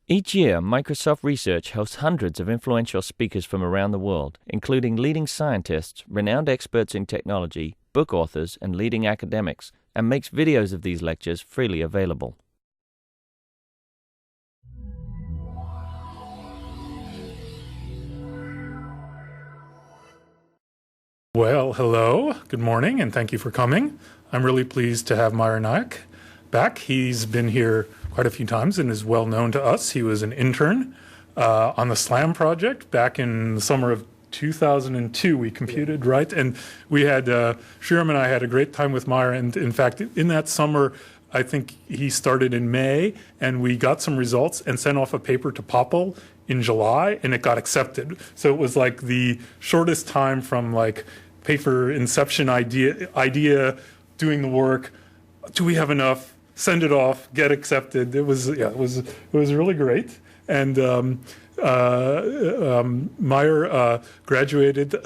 Each year, Microsoft Research hosts hundreds of influential speakers from around the world, including leading scientists, renowned experts in technology, book authors, and leading academics, and makes videos of these lectures freely available. Well, hello, good morning, and thank you for coming. I'm really pleased to have Meyer Nayak back. He's been here quite a few times and is well known to us. He was an intern on the SLAM project back in the summer of 2002, we computed, right? And we had, Shriram and I had a great time with Meyer, and in fact, in that summer, I think he started in May, and we got some results and sent off a paper to Popple in July, and it got accepted. So it was like the shortest time from like paper inception idea, doing the work, do we have enough, send it off, get accepted. It was really great. And Meyer graduated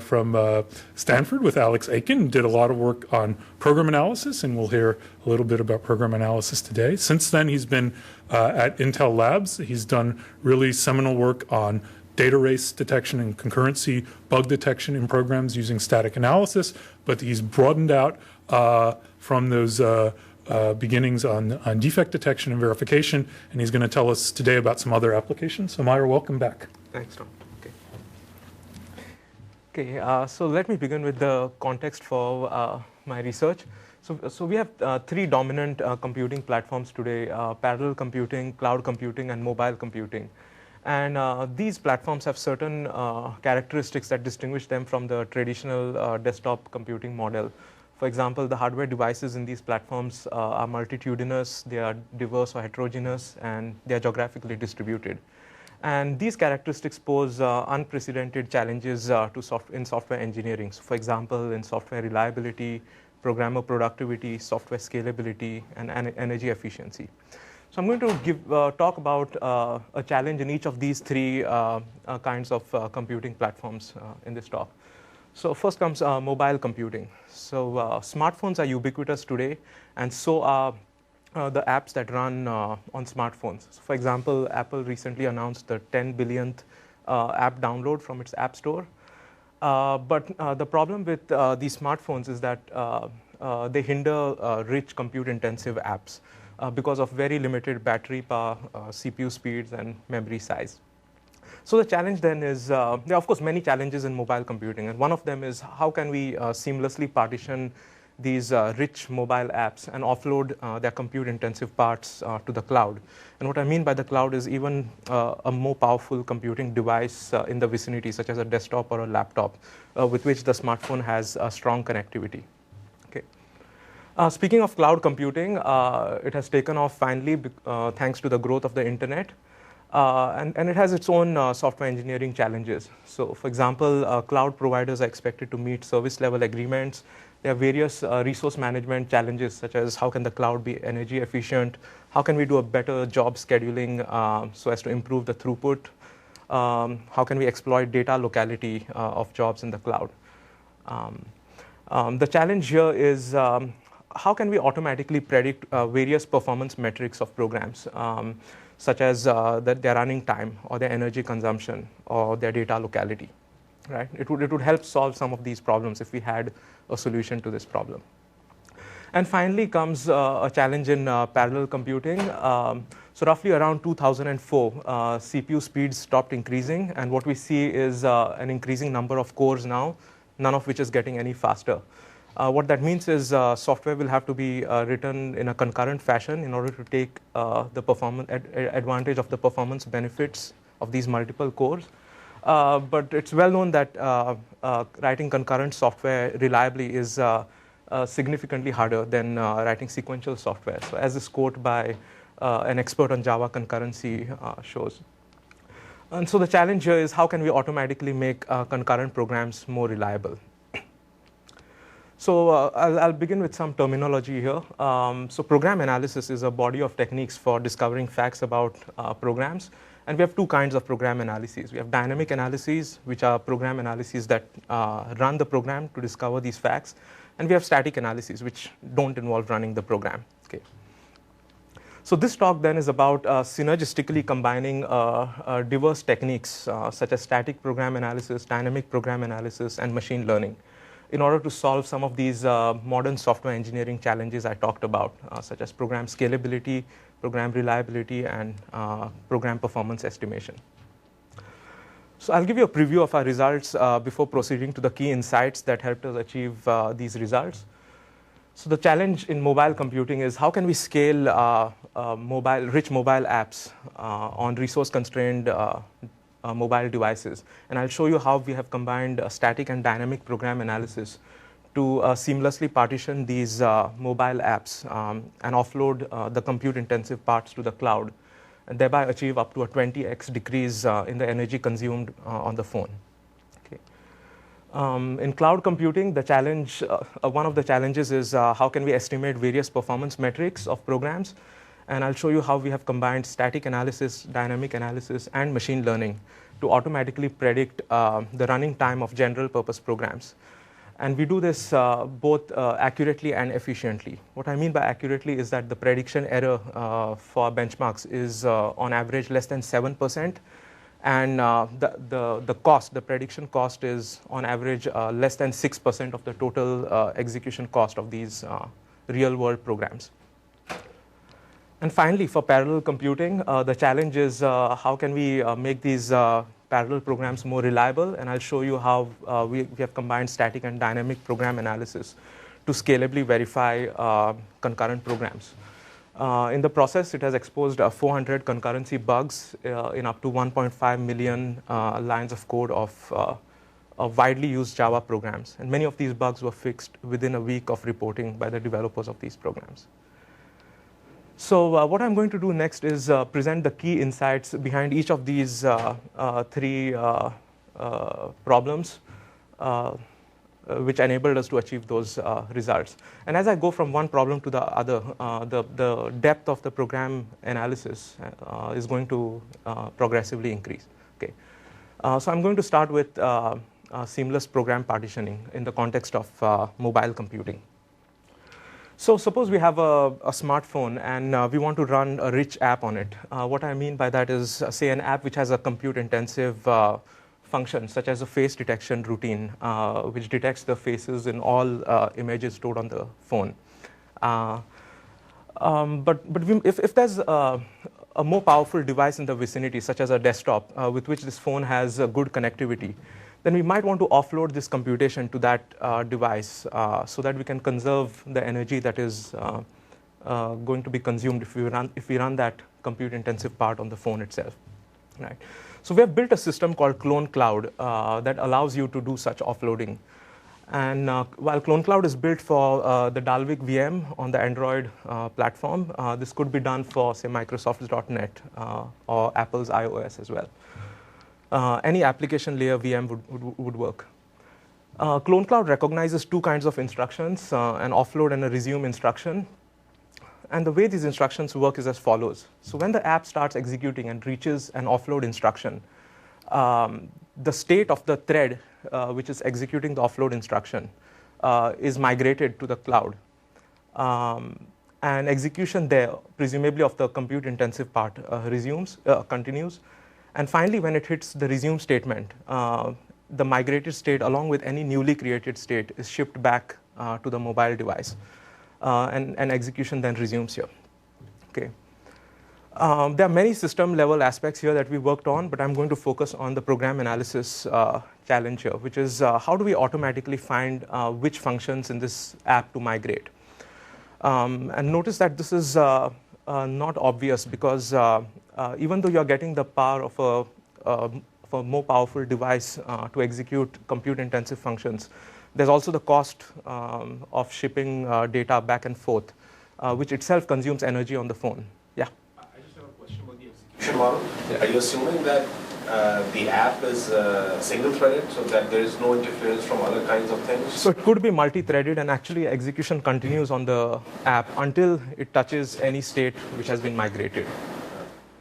from Stanford with Alex Aiken, did a lot of work on program analysis, and we'll hear a little bit about program analysis today. Since then, he's been at Intel Labs. He's done really seminal work on data race detection and concurrency, bug detection in programs using static analysis, but he's broadened out from those beginnings on defect detection and verification, and he's going to tell us today about some other applications. So Meyer, welcome back. Thanks, Tom. Okay, so let me begin with the context for my research. So we have three dominant computing platforms today, parallel computing, cloud computing, and mobile computing. And these platforms have certain characteristics that distinguish them from the traditional desktop computing model. For example, the hardware devices in these platforms are multitudinous, they are diverse or heterogeneous, and they are geographically distributed. And these characteristics pose unprecedented challenges in software engineering. So for example, in software reliability, programmer productivity, software scalability, and energy efficiency. So I'm going to talk about a challenge in each of these three kinds of computing platforms in this talk. So first comes mobile computing. So smartphones are ubiquitous today, and so are the apps that run on smartphones. So for example, Apple recently announced the 10 billionth app download from its App Store. But the problem with these smartphones is that they hinder rich compute-intensive apps because of very limited battery power, CPU speeds, and memory size. So the challenge then is, there are of course many challenges in mobile computing, and one of them is how can we seamlessly partition these rich mobile apps and offload their compute-intensive parts to the cloud. And what I mean by the cloud is even a more powerful computing device in the vicinity, such as a desktop or a laptop, with which the smartphone has strong connectivity. Okay. Speaking of cloud computing, it has taken off finally thanks to the growth of the internet. And it has its own software engineering challenges. So for example, cloud providers are expected to meet service level agreements. There are various resource management challenges, such as how can the cloud be energy efficient? How can we do a better job scheduling so as to improve the throughput? How can we exploit data locality of jobs in the cloud? The challenge here is how can we automatically predict various performance metrics of programs, such as their running time or their energy consumption or their data locality, right? It would help solve some of these problems if we had a solution to this problem. And finally comes a challenge in parallel computing. So roughly around 2004, CPU speeds stopped increasing, and what we see is an increasing number of cores now, none of which is getting any faster. What that means is software will have to be written in a concurrent fashion in order to take the performance advantage of the performance benefits of these multiple cores. But it's well known that writing concurrent software reliably is significantly harder than writing sequential software. So as this quote by an expert on Java concurrency shows. And so the challenge here is how can we automatically make concurrent programs more reliable? So I'll begin with some terminology here. So program analysis is a body of techniques for discovering facts about programs. And we have two kinds of program analyses. We have dynamic analyses, which are program analyses that run the program to discover these facts. And we have static analyses, which don't involve running the program. Okay. So this talk then is about synergistically combining diverse techniques such as static program analysis, dynamic program analysis, and machine learning in order to solve some of these modern software engineering challenges I talked about, such as program scalability, program reliability, and program performance estimation. So I'll give you a preview of our results before proceeding to the key insights that helped us achieve these results. So the challenge in mobile computing is how can we scale rich mobile apps on resource-constrained mobile devices. And I'll show you how we have combined static and dynamic program analysis to seamlessly partition these mobile apps and offload the compute-intensive parts to the cloud, and thereby achieve up to a 20x decrease in the energy consumed on the phone. In cloud computing, the challenge, one of the challenges is how can we estimate various performance metrics of programs. And I'll show you how we have combined static analysis, dynamic analysis, and machine learning to automatically predict the running time of general purpose programs. And we do this both accurately and efficiently. What I mean by accurately is that the prediction error for benchmarks is on average less than 7%. And the prediction cost is on average less than 6% of the total execution cost of these real-world programs. And finally, for parallel computing, the challenge is how can we make these parallel programs more reliable? And I'll show you how we have combined static and dynamic program analysis to scalably verify concurrent programs. In the process, it has exposed 400 concurrency bugs in up to 1.5 million lines of code of widely used Java programs. And many of these bugs were fixed within a week of reporting by the developers of these programs. So what I'm going to do next is present the key insights behind each of these three problems which enabled us to achieve those results. And as I go from one problem to the other, the depth of the program analysis is going to progressively increase. Okay. So I'm going to start with seamless program partitioning in the context of mobile computing. So suppose we have a smartphone and we want to run a rich app on it. What I mean by that is, say, an app which has a compute-intensive function, such as a face detection routine, which detects the faces in all images stored on the phone. If there's a more powerful device in the vicinity, such as a desktop, with which this phone has good connectivity, then we might want to offload this computation to that device so that we can conserve the energy that is going to be consumed if we run that compute-intensive part on the phone itself. Right. So we have built a system called CloneCloud that allows you to do such offloading. And while CloneCloud is built for the Dalvik VM on the Android platform, this could be done for, say, Microsoft's .NET or Apple's iOS as well. Any application layer VM would work. CloneCloud recognizes two kinds of instructions, an offload and a resume instruction. And the way these instructions work is as follows. So when the app starts executing and reaches an offload instruction, the state of the thread which is executing the offload instruction is migrated to the cloud. And execution there, presumably of the compute-intensive part, continues. And finally, when it hits the resume statement, the migrated state, along with any newly created state, is shipped back to the mobile device. And execution then resumes here. Okay. There are many system-level aspects here that we worked on, but I'm going to focus on the program analysis challenge here, which is how do we automatically find which functions in this app to migrate. And notice that this is not obvious because even though you're getting the power of a more powerful device to execute compute-intensive functions, there's also the cost of shipping data back and forth, which itself consumes energy on the phone. Yeah? I just have a question about the execution model. Yeah. Are you assuming that the app is single-threaded so that there is no interference from other kinds of things? So it could be multi-threaded, and actually execution continues on the app until it touches any state which has been migrated.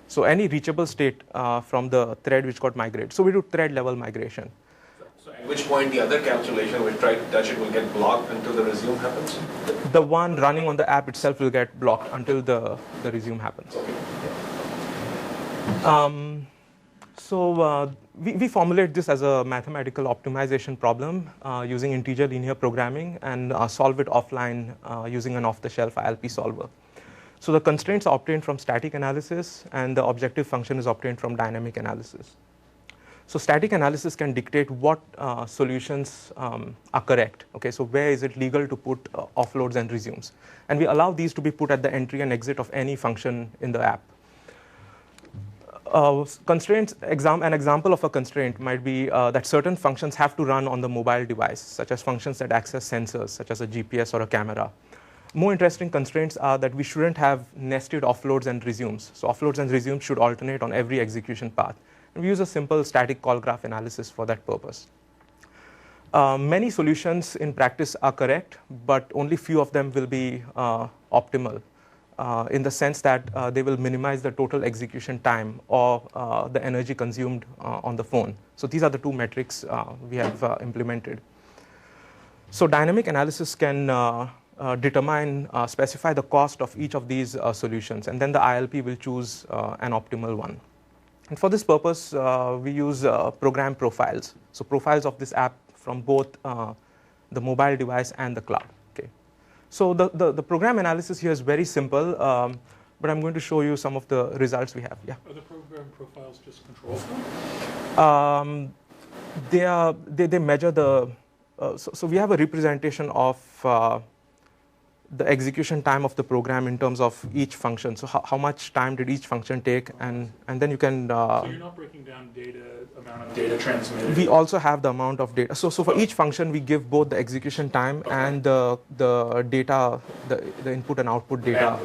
So any reachable state from the thread which got migrated. So we do thread-level migration. So At which point the other calculation, which try to touch it, will get blocked until the resume happens? The one running on the app itself will get blocked until the resume happens. Okay. We formulate this as a mathematical optimization problem using integer linear programming and solve it offline using an off-the-shelf ILP solver. So the constraints are obtained from static analysis, and the objective function is obtained from dynamic analysis. So static analysis can dictate what solutions are correct. Okay, so where is it legal to put offloads and resumes? And we allow these to be put at the entry and exit of any function in the app. An example of a constraint might be that certain functions have to run on the mobile device, such as functions that access sensors, such as a GPS or a camera. More interesting constraints are that we shouldn't have nested offloads and resumes. So offloads and resumes should alternate on every execution path. And we use a simple static call graph analysis for that purpose. Many solutions in practice are correct, but only few of them will be optimal in the sense that they will minimize the total execution time or the energy consumed on the phone. So these are the two metrics we have implemented. So dynamic analysis can specify the cost of each of these solutions, and then the ILP will choose an optimal one. And for this purpose, we use program profiles. So profiles of this app from both the mobile device and the cloud. Okay. So the program analysis here is very simple, but I'm going to show you some of the results we have. Yeah. Are the program profiles just control flow? They measure the. So we have a representation of the execution time of the program in terms of each function. So how much time did each function take, and then you can. So you're not breaking down amount of data transmitted. We also have the amount of data. So for each function, we give both the execution time and the data, the input and output data.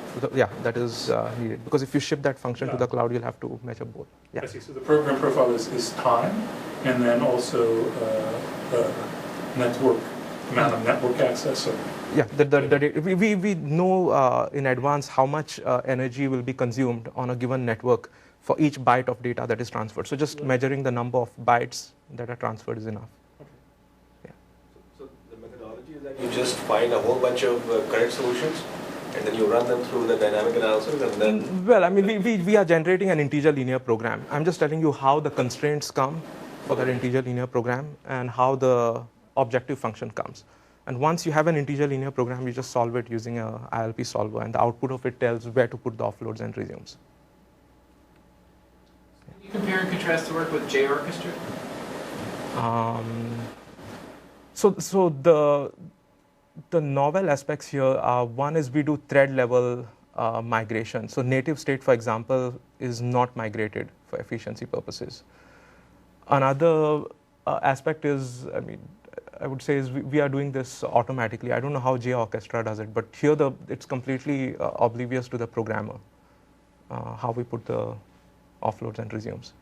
That is needed, because if you ship that function to the cloud, you'll have to measure both. Yeah. I see. So the program profile is time, and then also network amount of network access. Or yeah, we know in advance how much energy will be consumed on a given network for each byte of data that is transferred. So just measuring the number of bytes that are transferred is enough. Okay. Yeah. So the methodology is that you just find a whole bunch of correct solutions, and then you run them through the dynamic analysis, and then. Well, I mean, we are generating an integer linear program. I'm just telling you how the constraints come for that integer linear program and how the objective function comes. And once you have an integer linear program, you just solve it using a ILP solver, and the output of it tells where to put the offloads and resumes. Can you compare and contrast the work with JOrchestra? So the novel aspects here are, one is we do thread level migration. So native state, for example, is not migrated for efficiency purposes. Another aspect is, I would say, is we are doing this automatically. I don't know how JOrchestra does it, but here it's completely oblivious to the programmer how we put the offloads and resumes.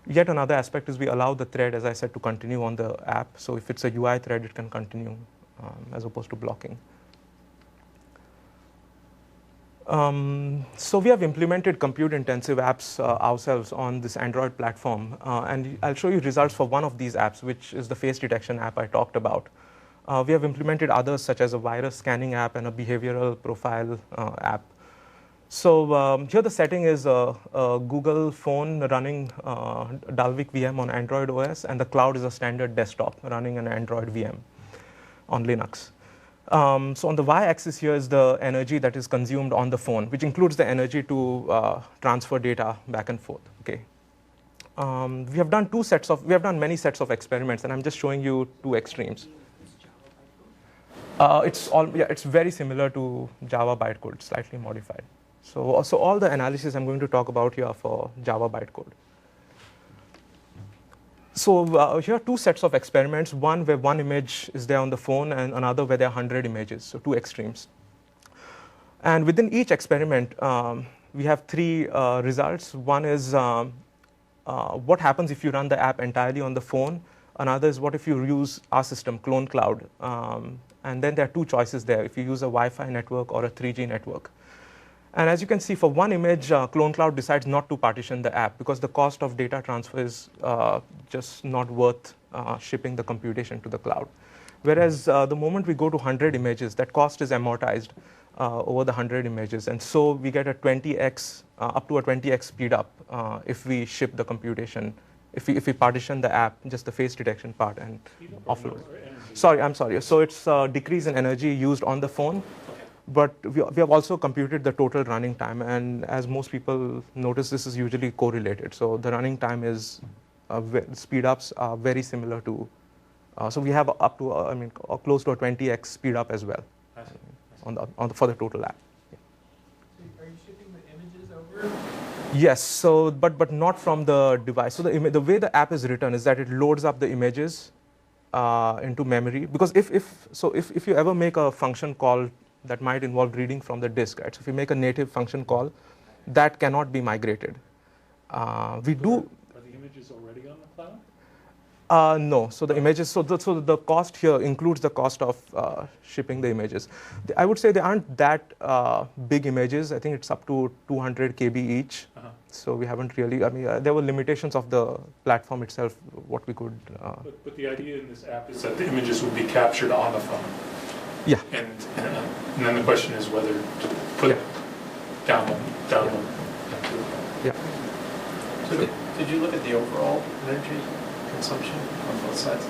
Yet another aspect is we allow the thread, as I said, to continue on the app. So if it's a UI thread, it can continue as opposed to blocking. So we have implemented compute-intensive apps ourselves on this Android platform. And I'll show you results for one of these apps, which is the face detection app I talked about. We have implemented others, such as a virus scanning app and a behavioral profile app. So here the setting is a Google phone running Dalvik VM on Android OS, and the cloud is a standard desktop running an Android VM on Linux. So on the y-axis here is the energy that is consumed on the phone, which includes the energy to transfer data back and forth. Okay. We have done many sets of experiments, and I'm just showing you two extremes. It's very similar to Java bytecode, slightly modified. So all the analysis I'm going to talk about here are for Java bytecode. So here are two sets of experiments, one where one image is there on the phone and another where there are 100 images, so two extremes. And within each experiment, we have three results. One is what happens if you run the app entirely on the phone. Another is what if you use our system, CloneCloud. And then there are two choices there, if you use a Wi-Fi network or a 3G network. And as you can see, for one image, CloneCloud decides not to partition the app because the cost of data transfer is just not worth shipping the computation to the cloud. Whereas the moment we go to 100 images, that cost is amortized over the 100 images. And so we get a 20x, up to a 20x speed up if we ship the computation, if we partition the app, just the face detection part and offload. Sorry, I'm sorry. So it's a decrease in energy used on the phone. But we have also computed the total running time, and as most people notice, this is usually correlated. So the running time is speed ups are very similar to. So we have up to close to a 20x speed up as well for the total app. Yeah. So are you shipping the images over? Yes. So but not from the device. So the way the app is written is that it loads up the images into memory, because if you ever make a function call that might involve reading from the disk, right? So if you make a native function call, that cannot be migrated. We do. Are the images already on the cloud? No. So the images. So the cost here includes the cost of shipping the images. I would say they aren't that big images. I think it's up to 200 KB each. So we haven't really. I mean, there were limitations of the platform itself. What we could. But the idea in this app is that the images will be captured on the phone. Yeah. And then the question is whether to put it down. Yeah. So did you look at the overall energy consumption on both sides?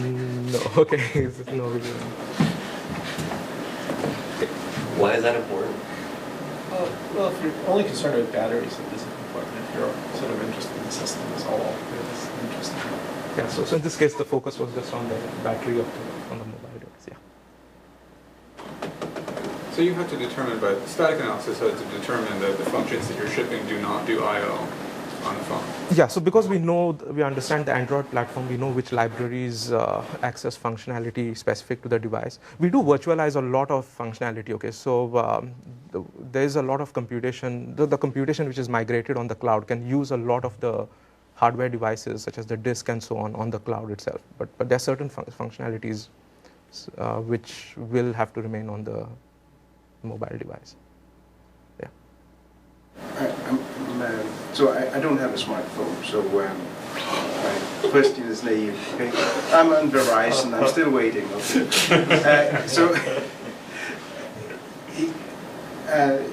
No. Okay. No. We didn't. Why is that important? Well, if you're only concerned with batteries, it isn't important. If you're sort of interested in the system as a whole, it's interesting. Yeah. So in this case, the focus was just on the battery on the mobile device. Yeah. So you have to determine, but static analysis has to determine that the functions that you're shipping do not do I/O on the phone. Yeah, so because we understand the Android platform, we know which libraries access functionality specific to the device. We do virtualize a lot of functionality, okay? So there is a lot of computation. The computation which is migrated on the cloud can use a lot of the hardware devices, such as the disk and so on the cloud itself. But there are certain functionalities which will have to remain on the mobile device. Yeah. So I don't have a smartphone, so my question is naive. Okay? I'm on Verizon. I'm still waiting. Okay?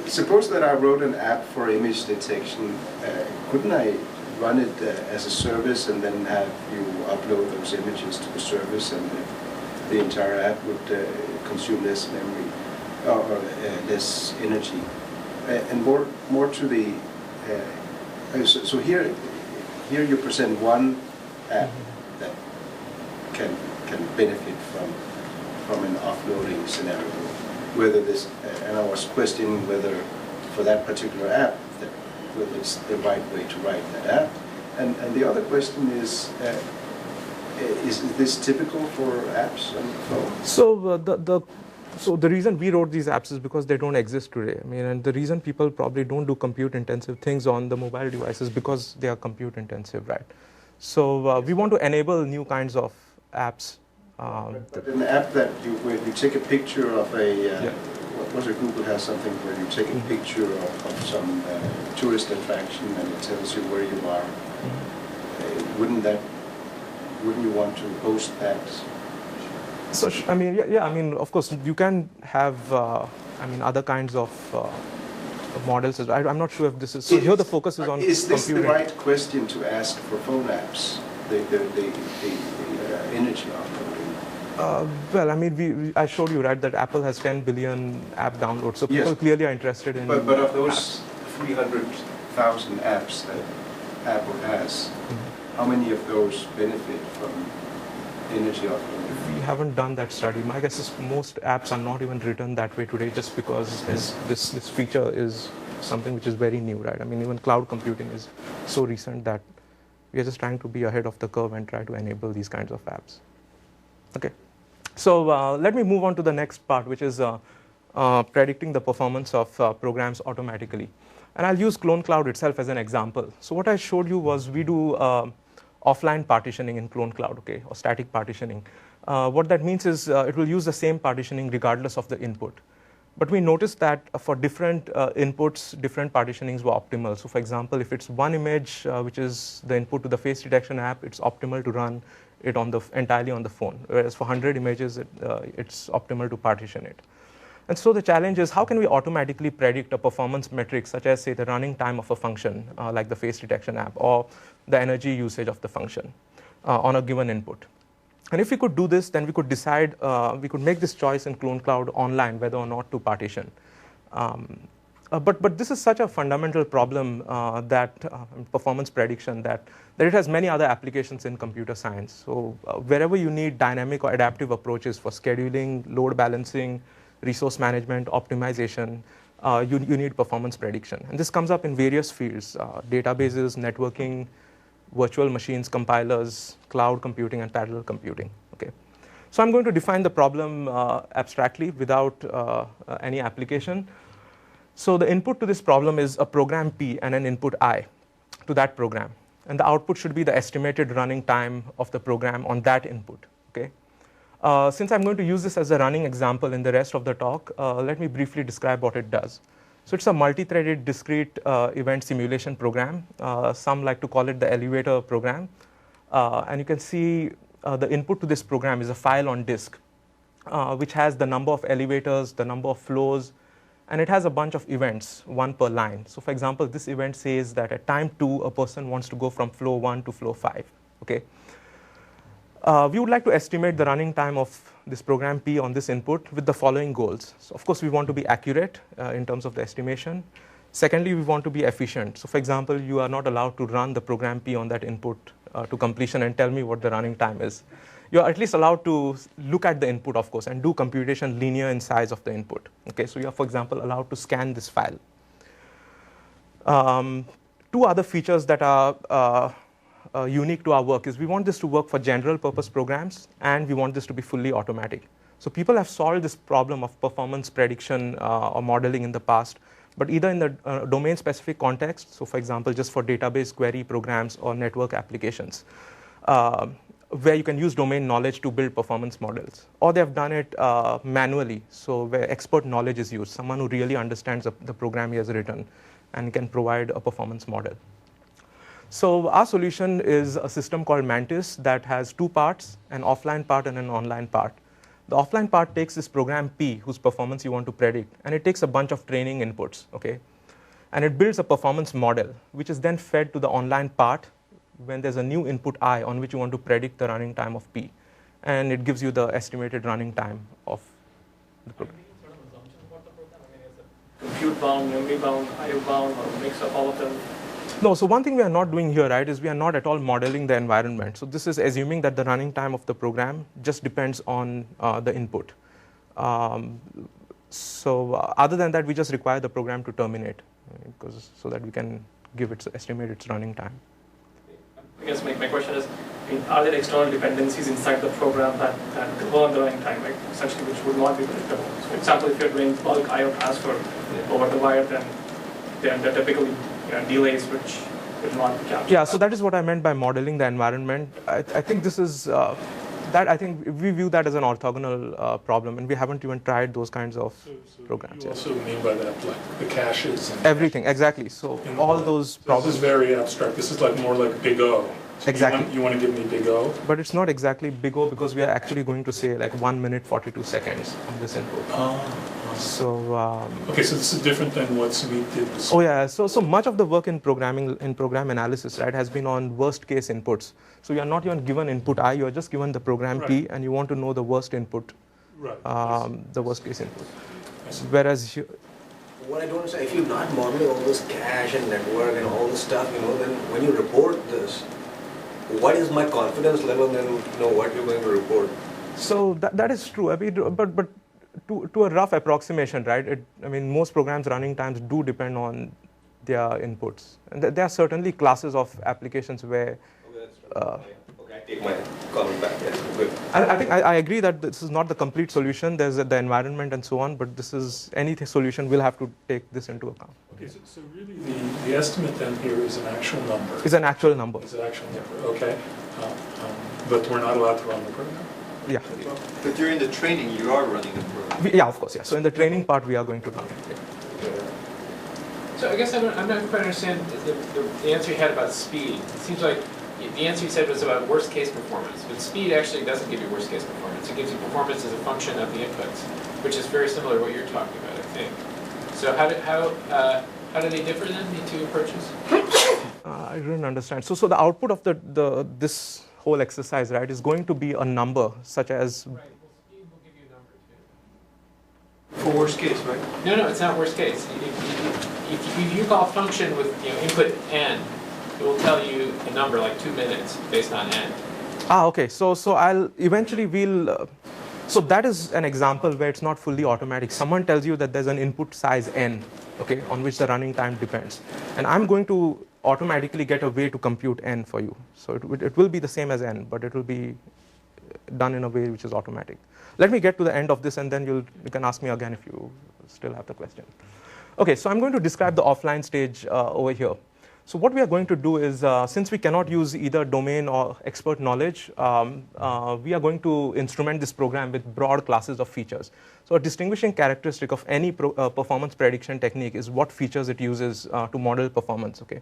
Suppose that I wrote an app for image detection. Couldn't I run it as a service and then have you upload those images to the service, and the entire app would consume less memory or less energy? And more to the so here you present one app that can benefit from an offloading scenario. Whether this and I was questioning whether for that particular app whether it's the right way to write that app. And the other question is this typical for apps on the phone? So the reason we wrote these apps is because they don't exist today. I mean, and the reason people probably don't do compute-intensive things on the mobile device is because they are compute-intensive, right? So we want to enable new kinds of apps. But an app that where you take a picture of what was it? Google has something where you take a picture of some tourist attraction and it tells you where you are. Wouldn't you want to host that? So I mean, of course, you can have other kinds of models. I'm not sure if this is. So here the focus is on. Is this the right question to ask for phone apps? The energy offloading. Well, I mean, I showed you, right, that Apple has 10 billion app downloads. So people clearly are interested in. But of those 300,000 apps that Apple has, how many of those benefit from energy offloading? We haven't done that study. My guess is most apps are not even written that way today, just because this feature is something which is very new, right? I mean, even cloud computing is so recent that we are just trying to be ahead of the curve and try to enable these kinds of apps. Okay, so let me move on to the next part, which is predicting the performance of programs automatically. And I'll use CloneCloud itself as an example. So what I showed you was we do offline partitioning in CloneCloud, okay, or static partitioning. What that means is it will use the same partitioning regardless of the input. But we noticed that for different inputs, different partitionings were optimal. So for example, if it's one image, which is the input to the face detection app, it's optimal to run it entirely on the phone. Whereas for 100 images, it's optimal to partition it. And so the challenge is, how can we automatically predict a performance metric, such as, say, the running time of a function, like the face detection app, or the energy usage of the function on a given input? And if we could do this, then we could decide, we could make this choice in CloneCloud online, whether or not to partition. But this is such a fundamental problem performance prediction, that it has many other applications in computer science. So wherever you need dynamic or adaptive approaches for scheduling, load balancing, resource management, optimization, you need performance prediction. And this comes up in various fields: databases, networking, virtual machines, compilers, cloud computing, and parallel computing. Okay, so I'm going to define the problem abstractly without any application. So the input to this problem is a program P and an input I to that program. And the output should be the estimated running time of the program on that input. Okay. Since I'm going to use this as a running example in the rest of the talk, let me briefly describe what it does. So it's a multi-threaded discrete event simulation program. Some like to call it the elevator program. And you can see the input to this program is a file on disk, which has the number of elevators, the number of floors, and it has a bunch of events, one per line. So for example, this event says that at time 2, a person wants to go from floor 1 to floor 5. Okay. We would like to estimate the running time of this program P on this input with the following goals. So of course, we want to be accurate in terms of the estimation. Secondly, we want to be efficient. So for example, you are not allowed to run the program P on that input to completion and tell me what the running time is. You are at least allowed to look at the input, of course, and do computation linear in size of the input. Okay, so you are, for example, allowed to scan this file. Two other features that are unique to our work is we want this to work for general purpose programs, and we want this to be fully automatic. So people have solved this problem of performance prediction or modeling in the past, but either in the domain specific context, so for example, just for database query programs or network applications, where you can use domain knowledge to build performance models, or they have done it manually, so where expert knowledge is used, someone who really understands the program he has written and can provide a performance model. So our solution is a system called Mantis that has two parts, an offline part and an online part. The offline part takes this program P, whose performance you want to predict, and it takes a bunch of training inputs, okay? And it builds a performance model, which is then fed to the online part when there's a new input I on which you want to predict the running time of P. And it gives you the estimated running time of the program. Sort of assumption about the program? I mean, is it compute bound, memory bound, IO bound, or a mix of all of them? No, so one thing we are not doing here, right, is we are not at all modeling the environment. So this is assuming that the running time of the program just depends on the input. So other than that, we just require the program to terminate, so that we can estimate its running time. I guess my question is, are there external dependencies inside the program that govern the running time, right? Essentially, which would not be predictable? So for example, if you're doing bulk IO transfer over the wire, then there are typically delays which will not be captured. Yeah, so that is what I meant by modeling the environment. I think this is, I think we view that as an orthogonal problem, and we haven't even tried those kinds of programs. You also mean by that, like the caches and everything, exactly. So all those problems. This is very abstract. This is like more like Big O. So exactly. You want to give me Big O? But it's not exactly Big O, because we are actually going to say like 1 minute 42 seconds on this input. So okay, so this is different than what Sumit did. Oh yeah, so much of the work in programming, in program analysis, right, has been on worst case inputs. So you are not even given input I, you are just given the program P, and you want to know the worst input, the worst case input. Whereas what I don't understand, if you're not modeling all this cache and network and all this stuff, then when you report this, what is my confidence level in what you're going to report? So that is true. I mean, but to a rough approximation, right? I mean, most programs' running times do depend on their inputs, and there are certainly classes of applications where. Okay, I take my comment back. Yeah, good. I think I agree that this is not the complete solution. There's the environment and so on, but this is any solution will have to take this into account. Okay, so really the estimate then here is an actual number. Is an actual number. It's an actual number. Okay, but we're not allowed to run the program. Yeah. But during the training, you are running the program. Yeah, of course, yeah. So in the training part, we are going to run it. Yeah. So I guess I'm not quite understand the answer you had about speed. It seems like the answer you said was about worst case performance, but speed actually doesn't give you worst case performance. It gives you performance as a function of the inputs, which is very similar to what you're talking about, I think. So how do they differ then, the two approaches? I didn't understand. So the output of this whole exercise, right, is going to be a number such as. Right. Well, speed will give you a number too. For worst case, right? No, it's not worst case. If you call a function with input n, it will tell you a number like 2 minutes based on n. Okay. So I'll eventually so that is an example where it's not fully automatic. Someone tells you that there's an input size n, okay, on which the running time depends, and I'm going to automatically get a way to compute n for you. So it will be the same as n, but it will be done in a way which is automatic. Let me get to the end of this, and then you can ask me again if you still have the question. Okay, so I'm going to describe the offline stage over here. So what we are going to do is, since we cannot use either domain or expert knowledge, we are going to instrument this program with broad classes of features. So a distinguishing characteristic of any performance prediction technique is what features it uses to model performance. Okay,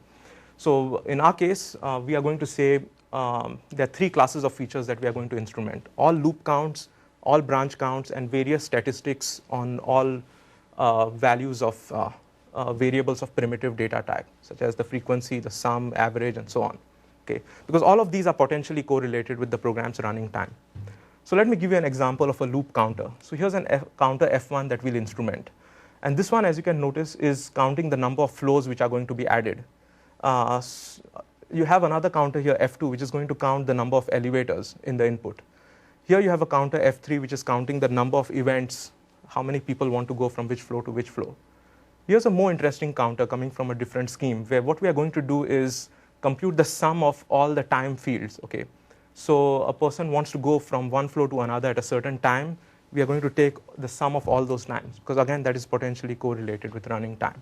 so in our case, we are going to say there are 3 classes of features that we are going to instrument: all loop counts, all branch counts, and various statistics on all values of variables of primitive data type, such as the frequency, the sum, average, and so on. Okay, because all of these are potentially correlated with the program's running time. So let me give you an example of a loop counter. So here's an counter F1 that we'll instrument. And this one, as you can notice, is counting the number of flows which are going to be added. You have another counter here, F2, which is going to count the number of elevators in the input. Here you have a counter F3, which is counting the number of events, how many people want to go from which flow to which flow. Here's a more interesting counter coming from a different scheme, where what we are going to do is compute the sum of all the time fields. Okay, so a person wants to go from one flow to another at a certain time. We are going to take the sum of all those times, because again, that is potentially correlated with running time.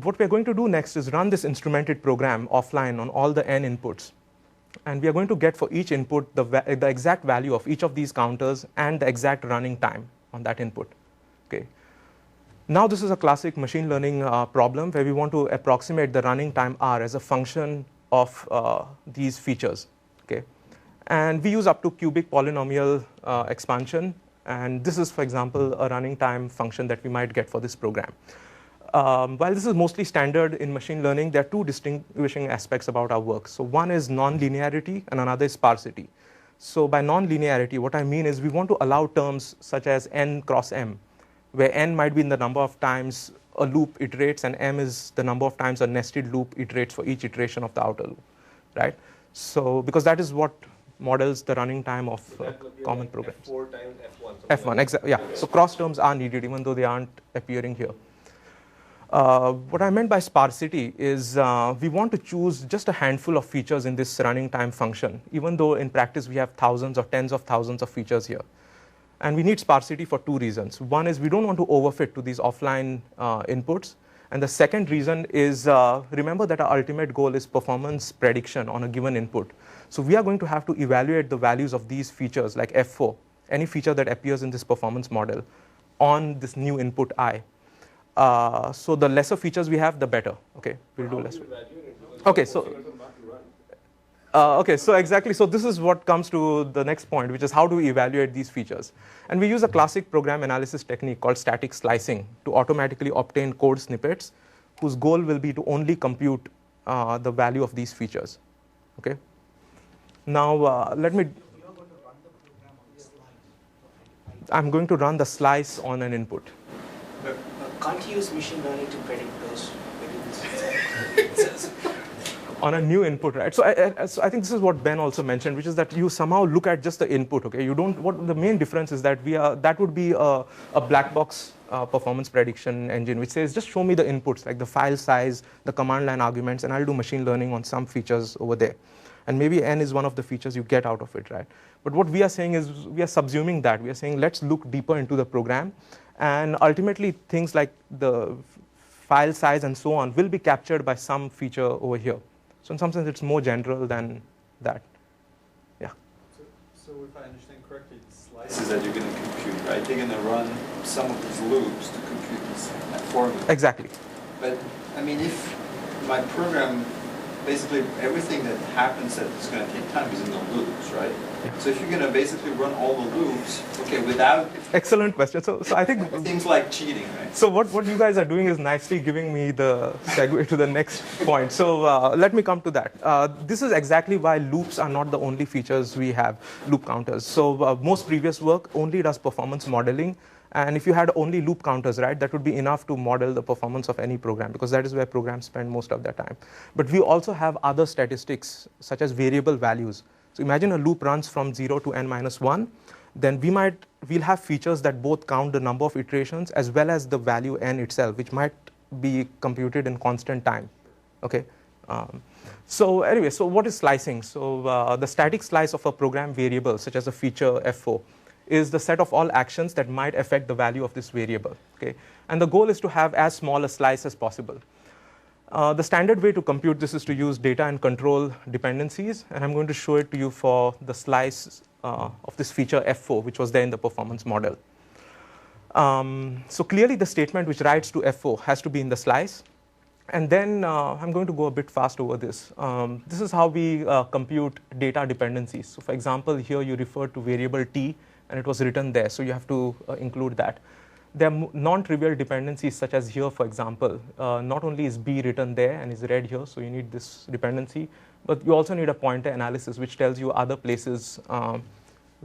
What we are going to do next is run this instrumented program offline on all the n inputs. And we are going to get for each input the exact value of each of these counters and the exact running time on that input. Okay. Now this is a classic machine learning problem where we want to approximate the running time R as a function of these features. Okay. And we use up to cubic polynomial expansion. And this is, for example, a running time function that we might get for this program. While this is mostly standard in machine learning, there are 2 distinguishing aspects about our work. So one is non-linearity and another is sparsity. So by non-linearity, what I mean is we want to allow terms such as n cross m, where n might be in the number of times a loop iterates and m is the number of times a nested loop iterates for each iteration of the outer loop, right? So because that is what models the running time of common programs. F4 times F1. F1, exactly, yeah. So cross terms are needed even though they aren't appearing here. What I meant by sparsity is we want to choose just a handful of features in this running time function, even though in practice we have thousands or tens of thousands of features here. And we need sparsity for 2 reasons. One is we don't want to overfit to these offline inputs. And the second reason is remember that our ultimate goal is performance prediction on a given input. So we are going to have to evaluate the values of these features like F4, any feature that appears in this performance model, on this new input I. So the lesser features we have, the better. Okay, we'll do less. Okay, so exactly. So this is what comes to the next point, which is how do we evaluate these features? And we use a classic program analysis technique called static slicing to automatically obtain code snippets whose goal will be to only compute the value of these features. Okay. Now let me. I'm going to run the slice on an input. Can't you use machine learning to predict those variables? On a new input, right? So I think this is what Ben also mentioned, which is that you somehow look at just the input. Okay, you don't. What the main difference is that that would be a black box performance prediction engine, which says just show me the inputs like the file size, the command line arguments, and I'll do machine learning on some features over there. And maybe n is one of the features you get out of it, right? But what we are saying is we are subsuming that. We are saying let's look deeper into the program, and ultimately things like the file size and so on will be captured by some feature over here. So in some sense, it's more general than that. Yeah. So if I understand correctly, it's slices that you're going to compute, right? They're going to run some of these loops to compute this formula. Exactly. But, I mean, if my program, basically everything that happens that is going to take time is in the loops, right? Yeah. So if you're going to basically run all the loops, okay, without... Excellent question. So I think... It seems like cheating, right? So what you guys are doing is nicely giving me the segue to the next point. So let me come to that. This is exactly why loops are not the only features we have, loop counters. So most previous work only does performance modeling. And if you had only loop counters, right, that would be enough to model the performance of any program, because that is where programs spend most of their time. But we also have other statistics, such as variable values. So imagine a loop runs from 0 to n-1. Then we'll have features that both count the number of iterations as well as the value n itself, which might be computed in constant time. Okay. So anyway, so what is slicing? So the static slice of a program variable, such as a feature f4, is the set of all actions that might affect the value of this variable. Okay? And the goal is to have as small a slice as possible. The standard way to compute this is to use data and control dependencies, and I'm going to show it to you for the slice of this feature f4, which was there in the performance model. So clearly the statement which writes to f4 has to be in the slice. And then I'm going to go a bit fast over this. This is how we compute data dependencies. So for example, here you refer to variable t, and it was written there, so you have to include that. There are non-trivial dependencies, such as here, for example. Not only is b written there and is read here, so you need this dependency, but you also need a pointer analysis, which tells you other places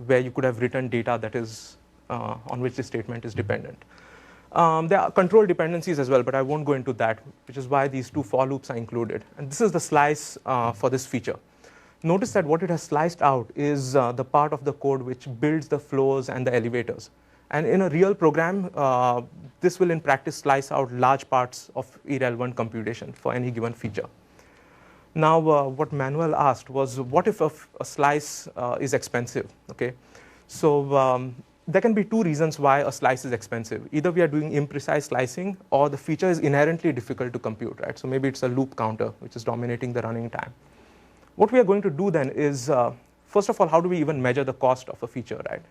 where you could have written data that is on which the statement is dependent. There are control dependencies as well, but I won't go into that, which is why these two for loops are included. And this is the slice for this feature. Notice that what it has sliced out is the part of the code which builds the floors and the elevators. And in a real program, this will in practice slice out large parts of irrelevant computation for any given feature. Now, what Manuel asked was, what if a slice is expensive? Okay, so there can be two reasons why a slice is expensive. Either we are doing imprecise slicing, or the feature is inherently difficult to compute, right? So maybe it's a loop counter which is dominating the running time. What we are going to do then is, first of all, how do we even measure the cost of a feature, right?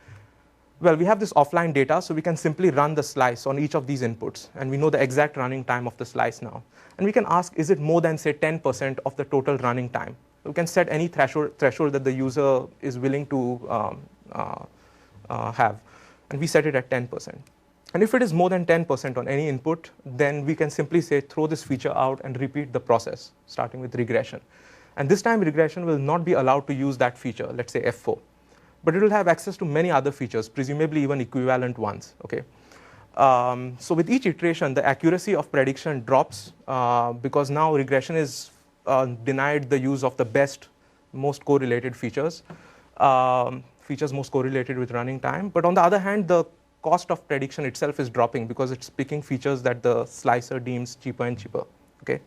Well, we have this offline data, so we can simply run the slice on each of these inputs, and we know the exact running time of the slice now. And we can ask, is it more than, say, 10% of the total running time? So we can set any threshold that the user is willing to have, and we set it at 10%. And if it is more than 10% on any input, then we can simply say, throw this feature out and repeat the process, starting with regression. And this time, regression will not be allowed to use that feature, let's say F4. But it will have access to many other features, presumably even equivalent ones. Okay. So with each iteration, the accuracy of prediction drops because now regression is denied the use of the best, most correlated features, features most correlated with running time. But on the other hand, the cost of prediction itself is dropping because it's picking features that the slicer deems cheaper and cheaper. Okay.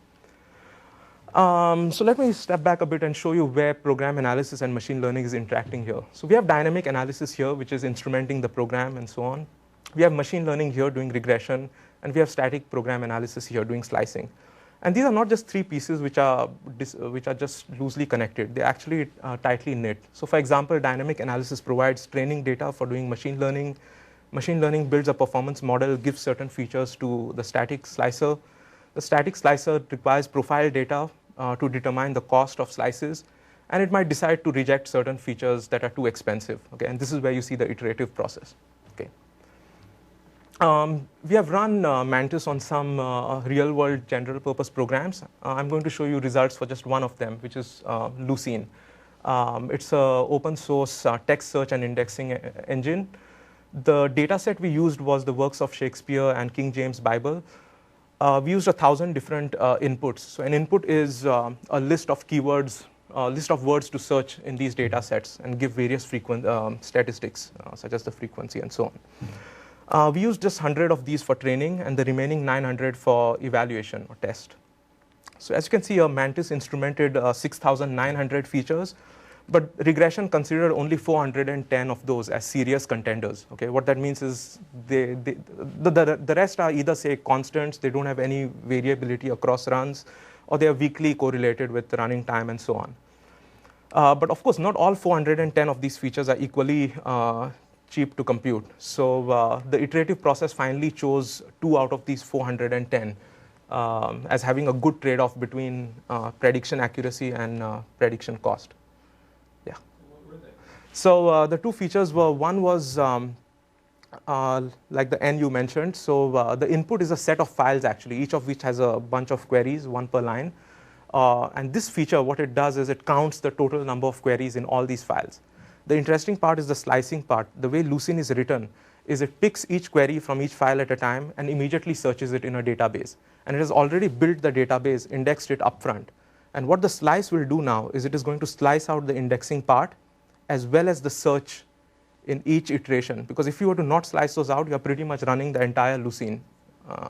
So let me step back a bit and show you where program analysis and machine learning is interacting here. So we have dynamic analysis here, which is instrumenting the program and so on. We have machine learning here doing regression, and we have static program analysis here doing slicing. And these are not just three pieces which are just loosely connected. They're actually tightly knit. So for example, dynamic analysis provides training data for doing machine learning. Machine learning builds a performance model, gives certain features to the static slicer. The static slicer requires profile data to determine the cost of slices, and it might decide to reject certain features that are too expensive. Okay, and this is where you see the iterative process. Okay. We have run Mantis on some real-world general-purpose programs. I'm going to show you results for just one of them, which is Lucene. It's an open-source text search and indexing engine. The data set we used was the works of Shakespeare and King James Bible. We used 1,000 different inputs. So an input is a list of keywords, a list of words to search in these data sets and give various statistics, such as the frequency and so on. We used just 100 of these for training and the remaining 900 for evaluation or test. So as you can see, Mantis instrumented 6,900 features, but regression considered only 410 of those as serious contenders. Okay, what that means is the rest are either, say, constants, they don't have any variability across runs, or they are weakly correlated with running time and so on. But of course, not all 410 of these features are equally cheap to compute. So the iterative process finally chose 2 out of these 410 as having a good trade-off between prediction accuracy and prediction cost. Yeah. So the 2 features were, one was like the N you mentioned. So the input is a set of files actually, each of which has a bunch of queries, 1 per line. And this feature, what it does is it counts the total number of queries in all these files. The interesting part is the slicing part. The way Lucene is written is it picks each query from each file at a time and immediately searches it in a database. And it has already built the database, indexed it upfront. And what the slice will do now is it is going to slice out the indexing part as well as the search in each iteration. Because if you were to not slice those out, you're pretty much running the entire Lucene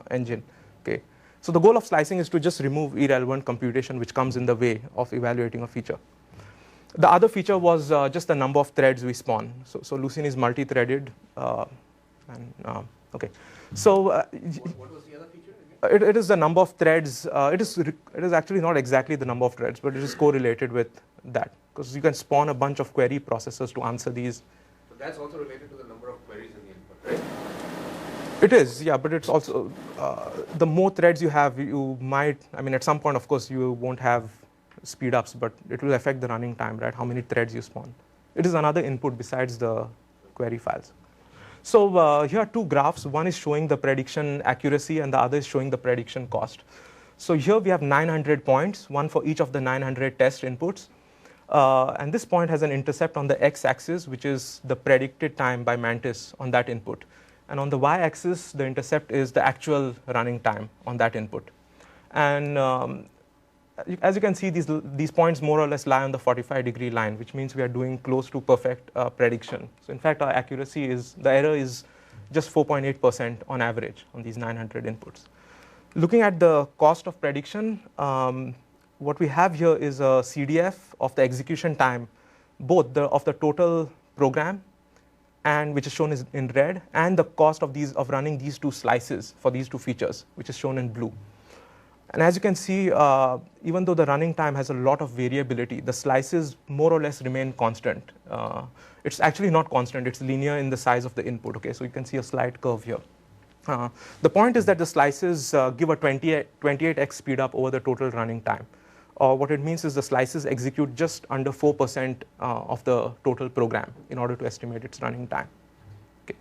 engine. Okay. So the goal of slicing is to just remove irrelevant computation which comes in the way of evaluating a feature. The other feature was just the number of threads we spawn. So Lucene is multi-threaded. Okay. So what was the other feature again? It is the number of threads. It is actually not exactly the number of threads, but it is correlated with that. Because you can spawn a bunch of query processors to answer these. So that's also related to the number of queries in the input, right? It is, yeah, but it's also, the more threads you have, you might, I mean, at some point, of course, you won't have speed ups, but it will affect the running time, right? How many threads you spawn. It is another input besides the query files. So here are 2 graphs. One is showing the prediction accuracy and the other is showing the prediction cost. So here we have 900 points, one for each of the 900 test inputs. And this point has an intercept on the x-axis, which is the predicted time by Mantis on that input. And on the y-axis, the intercept is the actual running time on that input. And as you can see, these points more or less lie on the 45-degree line, which means we are doing close to perfect prediction. So in fact, our accuracy is, the error is just 4.8% on average on these 900 inputs. Looking at the cost of prediction, what we have here is a CDF of the execution time, both of the total program, and which is shown in red, and the cost of running these 2 slices for these 2 features, which is shown in blue. And as you can see, even though the running time has a lot of variability, the slices more or less remain constant. It's actually not constant, it's linear in the size of the input. Okay, so you can see a slight curve here. The point is that the slices give a 28x speed up over the total running time. What it means is the slices execute just under 4% of the total program in order to estimate its running time. Okay.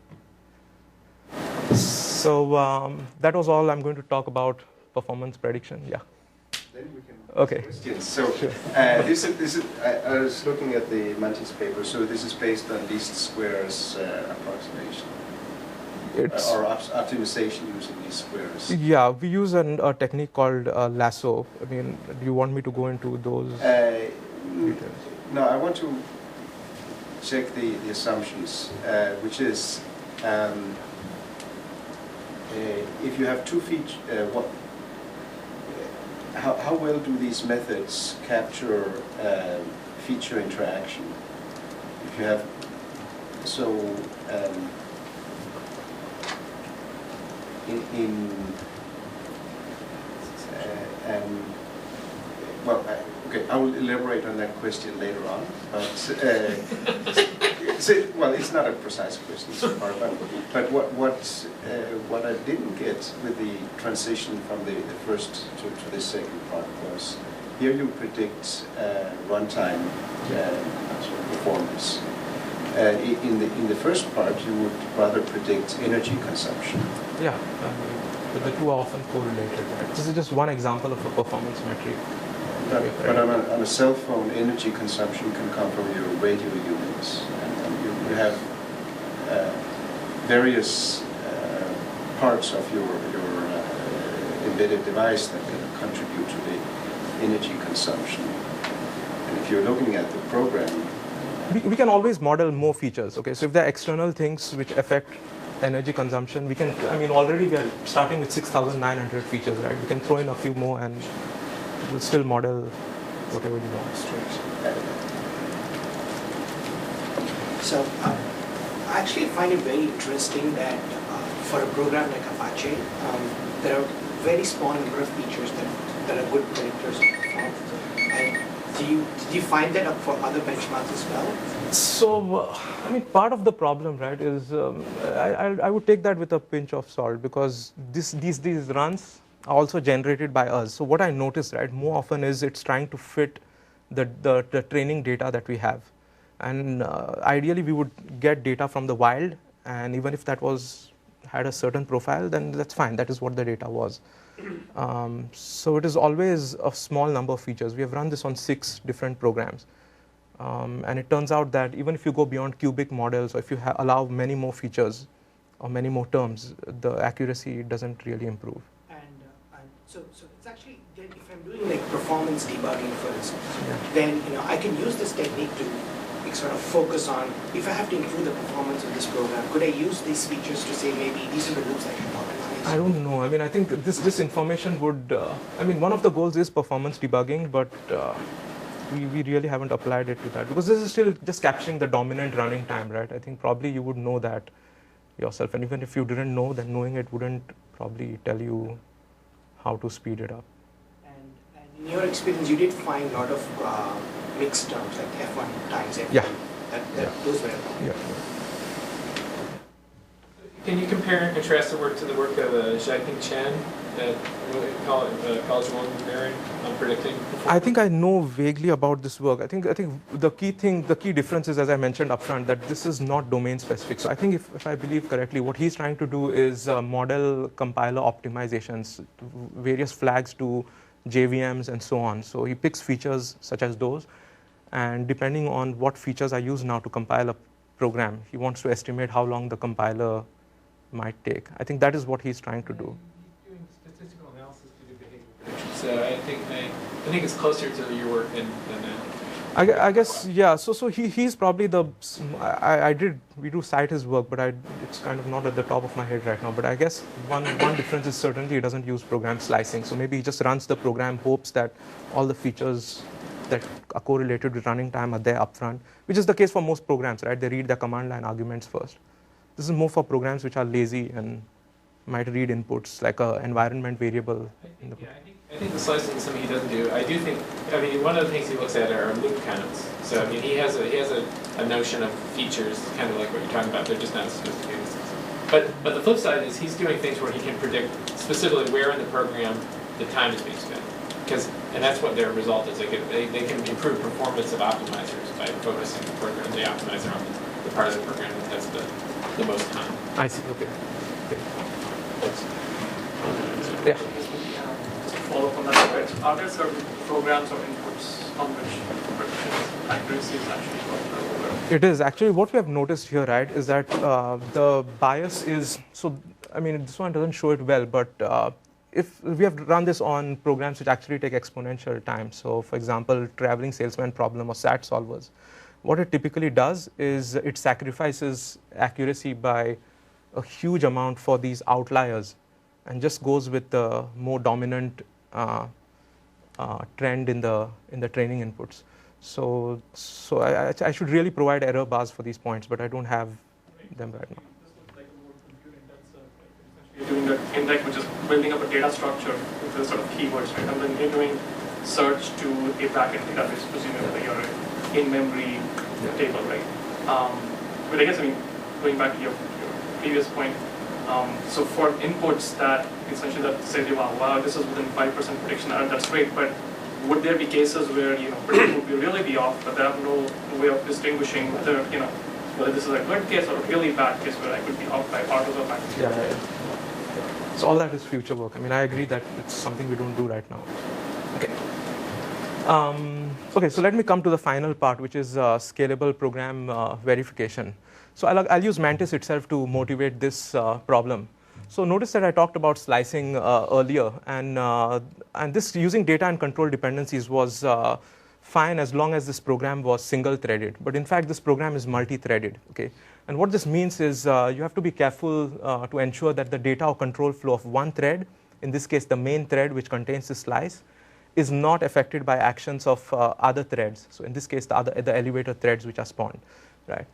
So that was all I'm going to talk about performance prediction. Yeah. Then we can okay. Questions. So sure. this is I was looking at the Mantis paper. So this is based on least squares approximation. Or optimization using these squares. Yeah, we use a technique called lasso. I mean, do you want me to go into those details? No, I want to check the assumptions, which is if you have 2 features, how well do these methods capture feature interaction? If you have okay, I will elaborate on that question later on. But well, it's not a precise question so far. But what I didn't get with the transition from the first to the second part was here you predict runtime performance. In the first part, you would rather predict energy consumption. Yeah, but the 2 are often correlated. Right? This is just one example of a performance metric. But on a cell phone, energy consumption can come from your radio units, and you have various parts of your embedded device that can contribute to the energy consumption. And if you're looking at the program, we can always model more features. Okay, so if there are external things which affect energy consumption, we can. I mean, already we are starting with 6,900 features, right? We can throw in a few more, and we'll still model whatever you want. So I actually find it very interesting that for a program like Apache, there are very small number of features that are good predictors of performance. And do Do you find that for other benchmarks as well? So, I mean, part of the problem, right, is I would take that with a pinch of salt, because these runs are also generated by us. So what I notice, right, more often is it's trying to fit the training data that we have. And ideally, we would get data from the wild, and even if that had a certain profile, then that's fine. That is what the data was. So it is always a small number of features. We have run this on 6 different programs. And it turns out that even if you go beyond cubic models, or if you allow many more features or many more terms, the accuracy doesn't really improve. And so it's actually, then if I'm doing like performance debugging, for instance, then I can use this technique to sort of focus on, if I have to improve the performance of this program, could I use these features to say maybe these are the loops I should optimize? I don't know. I mean, I think this information would, I mean, one of the goals is performance debugging, but we really haven't applied it to that, because this is still just capturing the dominant running time, right? I think probably you would know that yourself, and even if you didn't know, then knowing it wouldn't probably tell you how to speed it up. And in your experience, you did find a lot of mixed terms like F1 times F2. Yeah. Those were Yeah. Can you compare and contrast the work to the work of Xiaoping Chen at College of Engineering on predicting performance? I think I know vaguely about this work. I think the key difference is, as I mentioned upfront, that this is not domain specific. So I think if I believe correctly, what he's trying to do is model compiler optimizations, various flags to JVMs and so on. So he picks features such as those, and depending on what features are used now to compile a program, he wants to estimate how long the compiler might take. I think that is what he's trying to do. He's doing statistical analysis to do behavior prediction. So I think it's closer to your work than that. I guess, yeah. So he's probably we do cite his work, but it's kind of not at the top of my head right now. But I guess one difference is certainly he doesn't use program slicing. So maybe he just runs the program, hopes that all the features that are correlated with running time are there upfront, which is the case for most programs, right? They read the command line arguments first. This is more for programs which are lazy and might read inputs like an environment variable. I think the slicing is something he doesn't do. I do think, I mean, one of the things he looks at are loop counts. So I mean, he has a notion of features, kind of like what you're talking about. They're just not as sophisticated. But the flip side is he's doing things where he can predict specifically where in the program the time is being spent. And that's what their result is. They can improve performance of optimizers by focusing the program, the optimizer, on the part of the program that has the most time. I see. Okay. Yeah. Follow up on that, right? So are there certain programs or inputs on which prediction accuracy is actually quite low? It is. Actually, what we have noticed here, right, is that the bias is, so, I mean, this one doesn't show it well, but if we have run this on programs which actually take exponential time, so for example, traveling salesman problem or SAT solvers, what it typically does is it sacrifices accuracy by a huge amount for these outliers and just goes with the more dominant trend in the training inputs. So I should really provide error bars for these points, but I don't have them right now. You're doing the index, which is building up a data structure with the sort of keywords, right? And then you're doing search to a backend database, presumably your in-memory table, right? But I guess, I mean, going back to your previous point, so for inputs that essentially that say, wow, this is within 5% prediction, that's great, but would there be cases where, prediction would really be off, but they have no way of distinguishing whether, whether this is a good case or a really bad case where I could be off by orders of magnitude? Yeah. So all that is future work. I mean, I agree that it's something we don't do right now. Okay. Okay, so let me come to the final part, which is scalable program verification. So I'll use Mantis itself to motivate this problem. So notice that I talked about slicing earlier, and this using data and control dependencies was fine as long as this program was single-threaded. But in fact, this program is multi-threaded. Okay, and what this means is you have to be careful to ensure that the data or control flow of one thread, in this case the main thread which contains the slice, is not affected by actions of other threads. So in this case, the elevator threads which are spawned, right?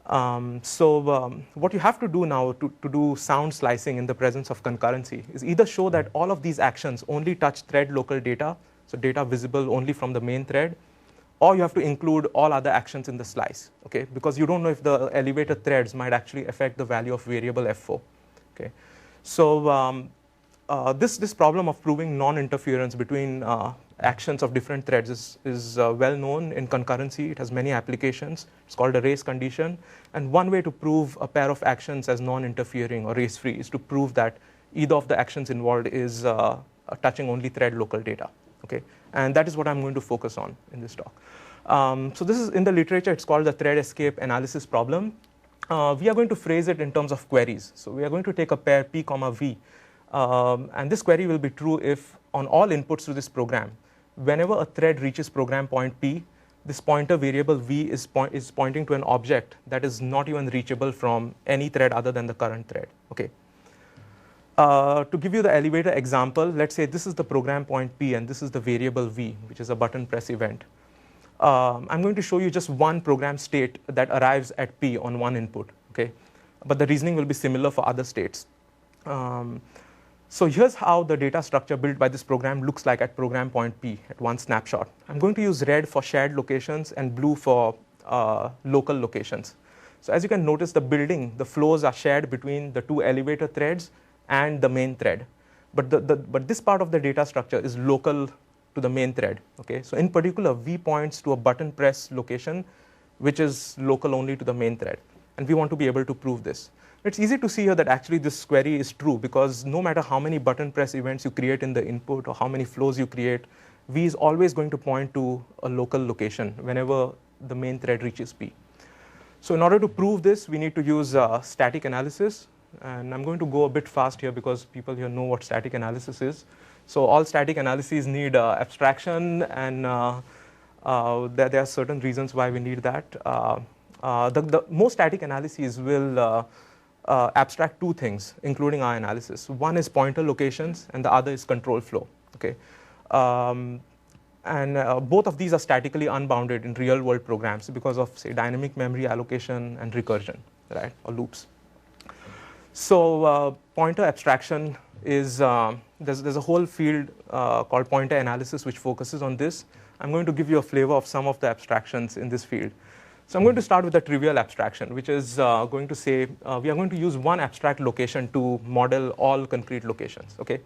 What you have to do now to do sound slicing in the presence of concurrency is either show that all of these actions only touch thread local data, so data visible only from the main thread, or you have to include all other actions in the slice, okay? Because you don't know if the elevator threads might actually affect the value of variable f4, okay? So this problem of proving non-interference between actions of different threads is well known in concurrency. It has many applications. It's called a race condition. And one way to prove a pair of actions as non-interfering or race-free is to prove that either of the actions involved is touching only thread local data, okay? And that is what I'm going to focus on in this talk. So this is in the literature. It's called the thread escape analysis problem. We are going to phrase it in terms of queries. So we are going to take a pair p comma v. And this query will be true if on all inputs to this program, whenever a thread reaches program point P, this pointer variable V is pointing to an object that is not even reachable from any thread other than the current thread. Okay. To give you the elevator example, let's say this is the program point P and this is the variable V, which is a button press event. I'm going to show you just one program state that arrives at P on one input. Okay. But the reasoning will be similar for other states. So here's how the data structure built by this program looks like at program point P at one snapshot. I'm going to use red for shared locations and blue for local locations. So as you can notice, the building, the flows are shared between the two elevator threads and the main thread. But this part of the data structure is local to the main thread. Okay? So in particular, V points to a button press location, which is local only to the main thread. And we want to be able to prove this. It's easy to see here that actually this query is true, because no matter how many button press events you create in the input or how many flows you create, V is always going to point to a local location whenever the main thread reaches P. So in order to prove this, we need to use static analysis. And I'm going to go a bit fast here because people here know what static analysis is. So all static analyses need abstraction, and there are certain reasons why we need that. The most static analyses will abstract two things, including our analysis. One is pointer locations, and the other is control flow. Okay, both of these are statically unbounded in real-world programs because of, say, dynamic memory allocation and recursion, right, or loops. So pointer abstraction is there's a whole field called pointer analysis which focuses on this. I'm going to give you a flavor of some of the abstractions in this field. So I'm going to start with a trivial abstraction, which is going to say we are going to use one abstract location to model all concrete locations. Okay,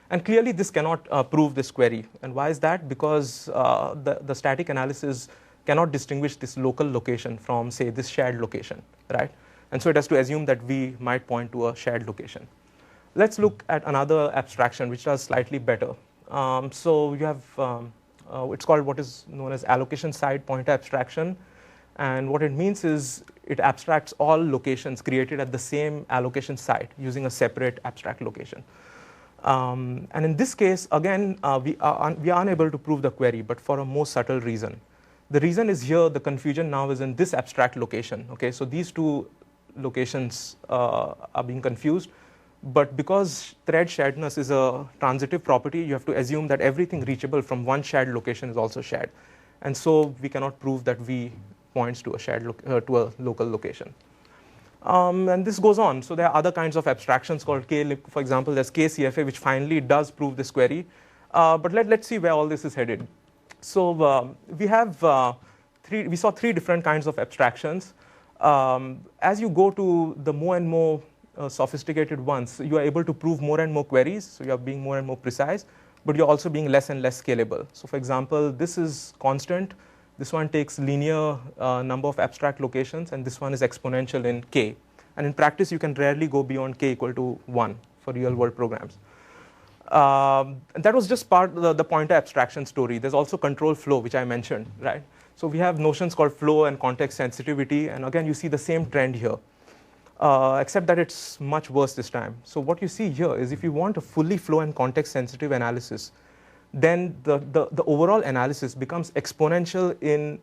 and clearly this cannot prove this query. And why is that? Because the static analysis cannot distinguish this local location from, say, this shared location, right? And so it has to assume that V might point to a shared location. Let's look at another abstraction which does slightly better. So you have it's called what is known as allocation side pointer abstraction. And what it means is it abstracts all locations created at the same allocation site using a separate abstract location. And in this case, again, we are unable to prove the query, but for a more subtle reason. The reason is here, the confusion now is in this abstract location. Okay, so these two locations are being confused. But because thread sharedness is a transitive property, you have to assume that everything reachable from one shared location is also shared. And so we cannot prove that V points to a shared to a local location. And this goes on. So there are other kinds of abstractions called K. For example, there's KCFA, which finally does prove this query. But let's see where all this is headed. So we saw three different kinds of abstractions. As you go to the more and more sophisticated ones, you are able to prove more and more queries. So you are being more and more precise, but you're also being less and less scalable. So for example, this is constant. This one takes linear number of abstract locations, and this one is exponential in K. And in practice, you can rarely go beyond K equal to 1 for real-world programs. And that was just part of the pointer abstraction story. There's also control flow, which I mentioned, right? So we have notions called flow and context sensitivity. And again, you see the same trend here, except that it's much worse this time. So what you see here is if you want a fully flow and context sensitive analysis, then the overall analysis becomes exponential in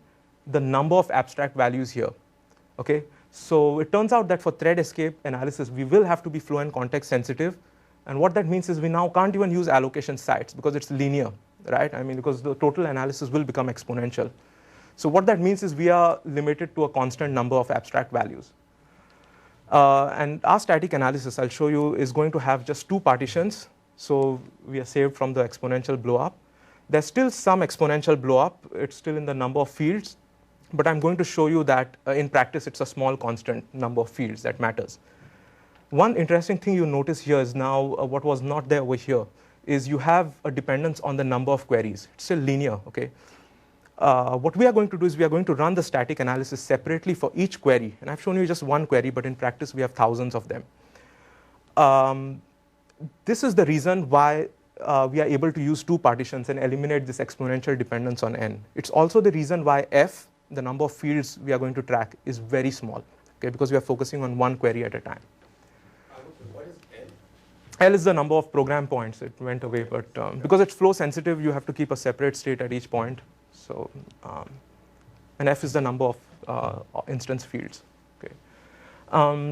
the number of abstract values here. Okay, so it turns out that for thread escape analysis, we will have to be flow and context sensitive. And what that means is we now can't even use allocation sites because it's linear, right? I mean, because the total analysis will become exponential. So what that means is we are limited to a constant number of abstract values. And our static analysis, I'll show you, is going to have just two partitions. So we are saved from the exponential blow up. There's still some exponential blow up. It's still in the number of fields, but I'm going to show you that in practice it's a small constant number of fields that matters. One interesting thing you notice here is now what was not there over here is you have a dependence on the number of queries. It's still linear, okay? What we are going to do is we are going to run the static analysis separately for each query. And I've shown you just one query, but in practice we have thousands of them. This is the reason why we are able to use two partitions and eliminate this exponential dependence on n. It's also the reason why f, the number of fields we are going to track, is very small, okay, because we are focusing on one query at a time. What is L? L is the number of program points. It went away, but because it's flow sensitive, you have to keep a separate state at each point. So, and f is the number of instance fields. Okay.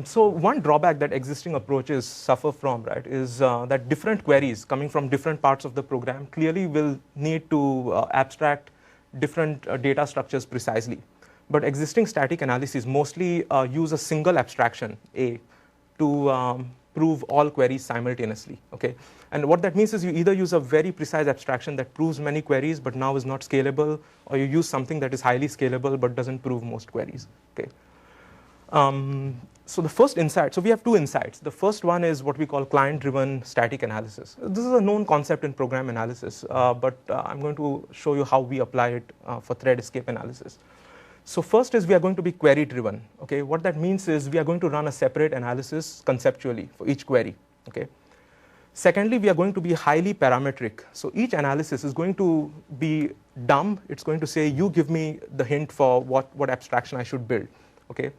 So one drawback that existing approaches suffer from, right, is that different queries coming from different parts of the program clearly will need to abstract different data structures precisely. But existing static analyses mostly use a single abstraction, A, to prove all queries simultaneously. Okay? And what that means is you either use a very precise abstraction that proves many queries but now is not scalable, or you use something that is highly scalable but doesn't prove most queries. Okay? So the first insight, so we have two insights. The first one is what we call client-driven static analysis. This is a known concept in program analysis, but I'm going to show you how we apply it for thread escape analysis. So first is we are going to be query-driven. Okay? What that means is we are going to run a separate analysis conceptually for each query. Okay? Secondly, we are going to be highly parametric. So each analysis is going to be dumb. It's going to say, you give me the hint for what abstraction I should build. Okay?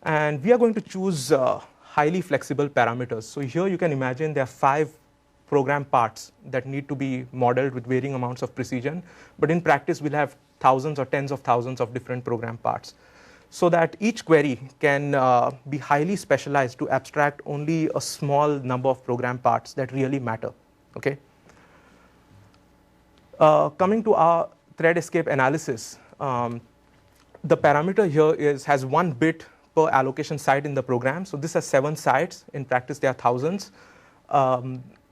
And we are going to choose highly flexible parameters. So here you can imagine there are 5 program parts that need to be modeled with varying amounts of precision. But in practice, we'll have thousands or tens of thousands of different program parts, so that each query can be highly specialized to abstract only a small number of program parts that really matter. Okay? Coming to our thread escape analysis, the parameter here has 1 bit per allocation site in the program. So this has 7 sites. In practice, there are thousands.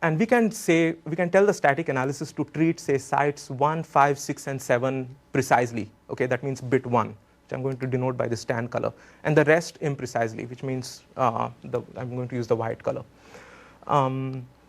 And we can tell the static analysis to treat, say, sites 1, 5, 6, and 7 precisely. Okay, that means bit 1, which I'm going to denote by this tan color, and the rest imprecisely, which means I'm going to use the white color.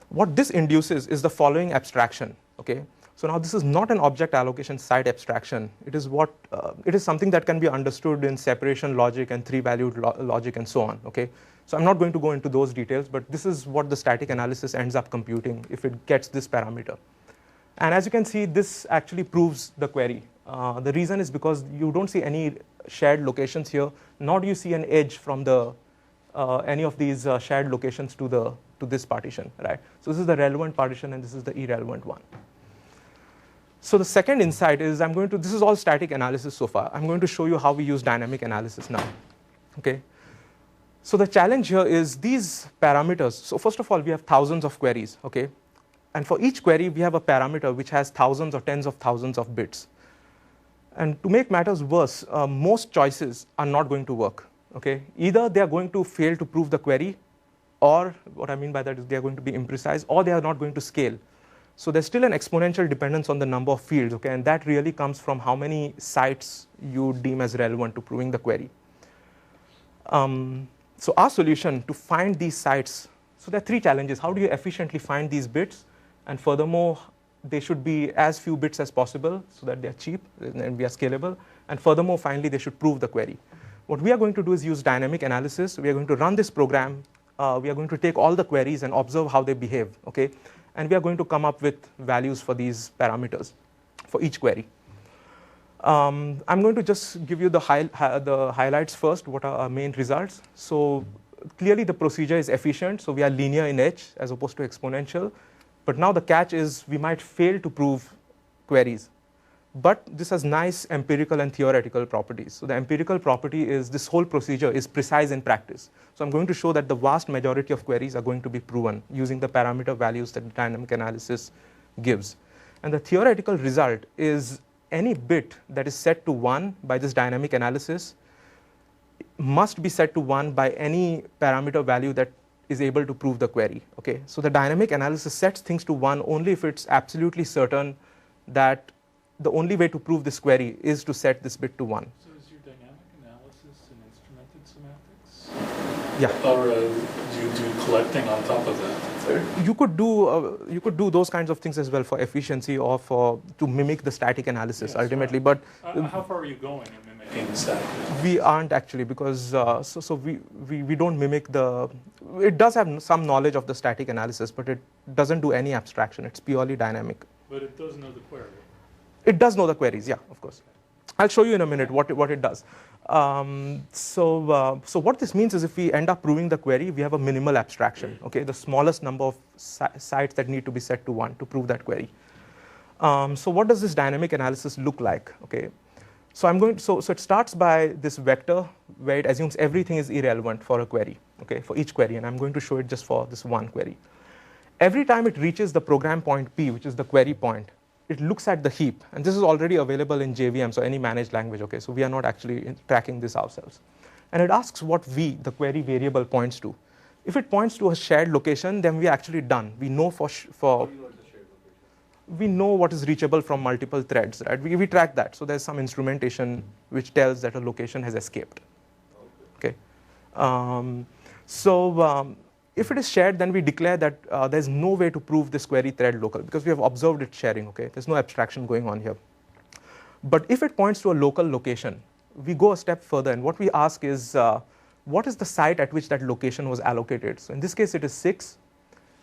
What this induces is the following abstraction. Okay, so now this is not an object allocation site abstraction. It is something that can be understood in separation logic and 3-valued logic and so on. Okay. So I'm not going to go into those details, but this is what the static analysis ends up computing if it gets this parameter. And as you can see, this actually proves the query. The reason is because you don't see any shared locations here, nor do you see an edge from any of these shared locations to this partition, right? So this is the relevant partition, and this is the irrelevant one. So the second insight is this is all static analysis so far. I'm going to show you how we use dynamic analysis now. Okay. So the challenge here is these parameters. So first of all, we have thousands of queries, okay? And for each query, we have a parameter which has thousands or tens of thousands of bits. And to make matters worse, most choices are not going to work, okay? Either they are going to fail to prove the query, or what I mean by that is they are going to be imprecise, or they are not going to scale. So there's still an exponential dependence on the number of fields, okay? And that really comes from how many sites you deem as relevant to proving the query. So our solution to find these sites, so there are 3 challenges. How do you efficiently find these bits? And furthermore, they should be as few bits as possible so that they're cheap and we are scalable. And furthermore, finally, they should prove the query. What we are going to do is use dynamic analysis. We are going to run this program. We are going to take all the queries and observe how they behave, okay? And we are going to come up with values for these parameters for each query. I'm going to just give you the highlights first, what are our main results. So clearly the procedure is efficient, so we are linear in h as opposed to exponential. But now the catch is we might fail to prove queries. But this has nice empirical and theoretical properties. So the empirical property is this whole procedure is precise in practice. So I'm going to show that the vast majority of queries are going to be proven using the parameter values that dynamic analysis gives. And the theoretical result is any bit that is set to 1 by this dynamic analysis must be set to 1 by any parameter value that is able to prove the query. Okay? So the dynamic analysis sets things to 1 only if it's absolutely certain that the only way to prove this query is to set this bit to 1. So is your dynamic analysis and instrumented semantics? Yeah. Or do you do collecting on top of that? You could do those kinds of things as well for efficiency or to mimic the static analysis ultimately. But how far are you going in mimicking the static analysis? We aren't actually, because we don't mimic the. It does have some knowledge of the static analysis, but it doesn't do any abstraction. It's purely dynamic. But it does know the query. It does know the queries, yeah, of course. I'll show you in a minute what it does. So what this means is if we end up proving the query, we have a minimal abstraction, okay? The smallest number of sites that need to be set to 1 to prove that query. So what does this dynamic analysis look like, okay? So it starts by this vector where it assumes everything is irrelevant for a query, okay, for each query, and I'm going to show it just for this one query. Every time it reaches the program point P, which is the query point, it looks at the heap, and this is already available in JVM, so any managed language, okay, so we are not actually tracking this ourselves. And it asks what V, the query variable, points to. If it points to a shared location, then we are actually done. We know we know what is reachable from multiple threads, right? We track that, so there's some instrumentation which tells that a location has escaped, okay? If it is shared, then we declare that there's no way to prove this query thread local because we have observed it sharing, okay? There's no abstraction going on here. But if it points to a local location, we go a step further, and what we ask is, what is the site at which that location was allocated? So in this case, it is 6,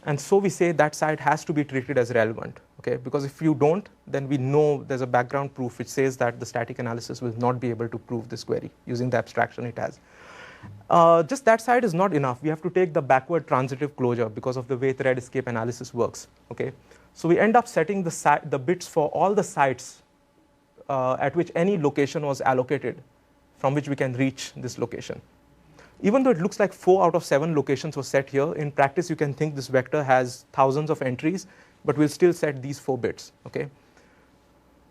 and so we say that site has to be treated as relevant, okay? Because if you don't, then we know there's a background proof which says that the static analysis will not be able to prove this query using the abstraction it has. Just that side is not enough. We have to take the backward transitive closure because of the way thread escape analysis works, okay? So we end up setting the bits for all the sites at which any location was allocated from which we can reach this location. Even though it looks like 4 out of 7 locations were set here, in practice you can think this vector has thousands of entries, but we'll still set these 4 bits, okay?